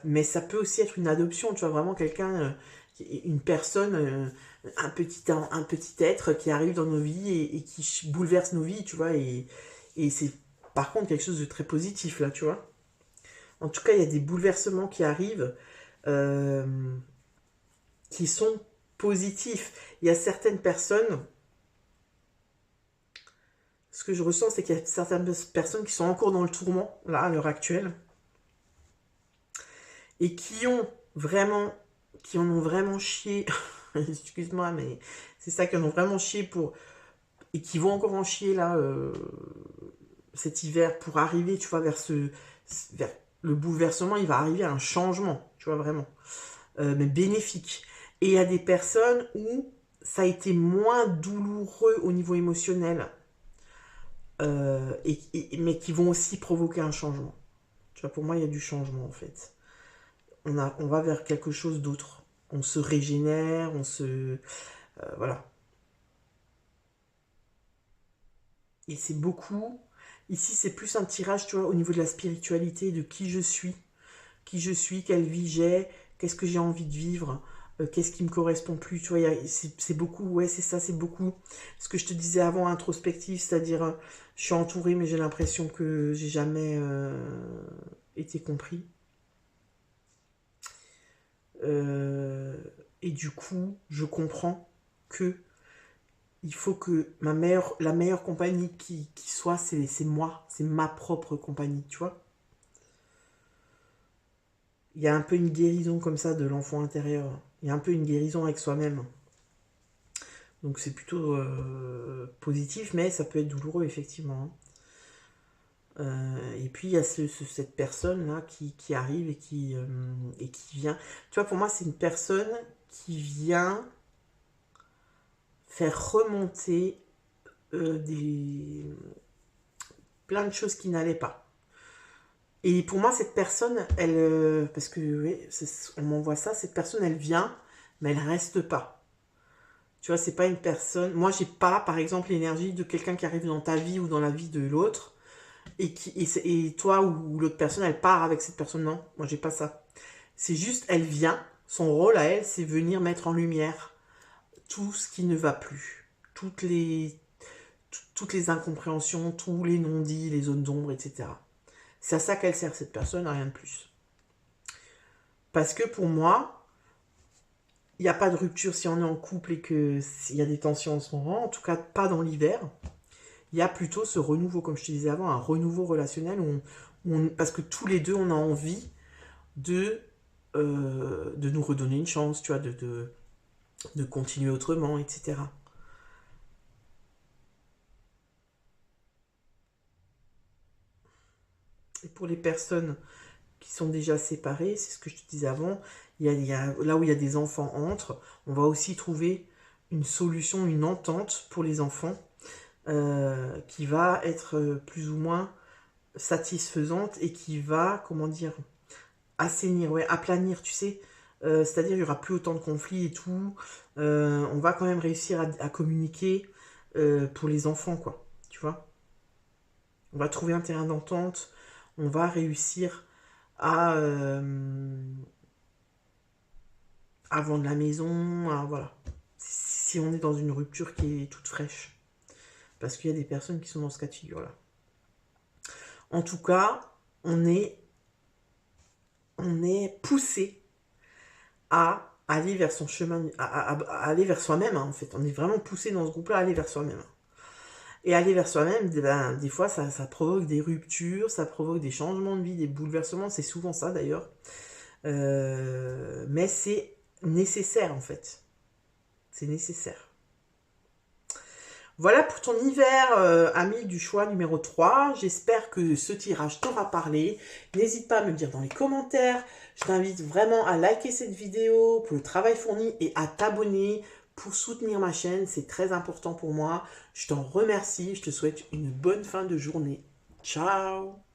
Mais ça peut aussi être une adoption, tu vois, vraiment quelqu'un, une personne, un petit être qui arrive dans nos vies et qui bouleverse nos vies, tu vois, et c'est par contre quelque chose de très positif, là, tu vois. En tout cas, il y a des bouleversements qui arrivent euh, qui sont positifs. Il y a certaines personnes, ce que je ressens, c'est qu'il y a certaines personnes qui sont encore dans le tourment, là, à l'heure actuelle, et qui en ont vraiment chié, excuse-moi, mais c'est ça, qui en ont vraiment chié et qui vont encore en chier, là, cet hiver, pour arriver, tu vois, vers le bouleversement, il va arriver à un changement, tu vois, vraiment. Mais bénéfique. Et il y a des personnes où ça a été moins douloureux au niveau émotionnel, mais qui vont aussi provoquer un changement. Tu vois, pour moi, il y a du changement en fait. On va vers quelque chose d'autre. On se régénère, voilà. Et c'est beaucoup. Ici, c'est plus un tirage, tu vois, au niveau de la spiritualité, de qui je suis, quelle vie j'ai, qu'est-ce que j'ai envie de vivre, qu'est-ce qui me correspond plus, tu vois, c'est beaucoup, ouais, c'est ça, c'est beaucoup. Ce que je te disais avant, introspectif, c'est-à-dire, je suis entourée, mais j'ai l'impression que j'ai jamais été compris. Euh, et du coup, je comprends que il faut que la meilleure compagnie qui soit, c'est moi, c'est ma propre compagnie, tu vois. Il y a un peu une guérison comme ça de l'enfant intérieur. Il y a un peu une guérison avec soi-même. Donc c'est plutôt positif, mais ça peut être douloureux, effectivement. Et puis il y a cette personne-là qui arrive et qui vient. Tu vois, pour moi, c'est une personne qui vient faire remonter des, plein de choses qui n'allaient pas. Et pour moi, cette personne, elle, parce que oui, on m'envoie ça, cette personne, elle vient, mais elle reste pas. Tu vois, c'est pas une personne. Moi, j'ai pas, par exemple, l'énergie de quelqu'un qui arrive dans ta vie ou dans la vie de l'autre et toi ou l'autre personne, elle part avec cette personne. Non, moi, j'ai pas ça. C'est juste, elle vient. Son rôle à elle, c'est venir mettre en lumière tout ce qui ne va plus, toutes les incompréhensions, tous les non-dits, les zones d'ombre, etc. C'est à ça qu'elle sert, cette personne, rien de plus. Parce que pour moi, il n'y a pas de rupture si on est en couple et qu'il y a des tensions en ce moment, en tout cas pas dans l'hiver. Il y a plutôt ce renouveau, comme je te disais avant, un renouveau relationnel parce que tous les deux, on a envie de nous redonner une chance, tu vois, de continuer autrement, etc. Et pour les personnes qui sont déjà séparées, c'est ce que je te disais avant, là où il y a des enfants entre, on va aussi trouver une solution, une entente pour les enfants qui va être plus ou moins satisfaisante et qui va, comment dire, assainir, ouais, aplanir, tu sais. C'est-à-dire il n'y aura plus autant de conflits et tout. On va quand même réussir à communiquer pour les enfants, quoi. Tu vois. On va trouver un terrain d'entente. On va réussir à vendre la maison, voilà. Si on est dans une rupture qui est toute fraîche. Parce qu'il y a des personnes qui sont dans ce cas de figure-là. En tout cas, on est poussé à aller vers son chemin, à aller vers soi-même, hein, en fait. On est vraiment poussé dans ce groupe-là à aller vers soi-même. Et aller vers soi-même, ben, des fois, ça provoque des ruptures, ça provoque des changements de vie, des bouleversements. C'est souvent ça, d'ailleurs. Mais c'est nécessaire, en fait. C'est nécessaire. Voilà pour ton hiver, ami du choix numéro 3. J'espère que ce tirage t'aura parlé. N'hésite pas à me le dire dans les commentaires. Je t'invite vraiment à liker cette vidéo pour le travail fourni et à t'abonner pour soutenir ma chaîne. C'est très important pour moi. Je t'en remercie. Je te souhaite une bonne fin de journée. Ciao!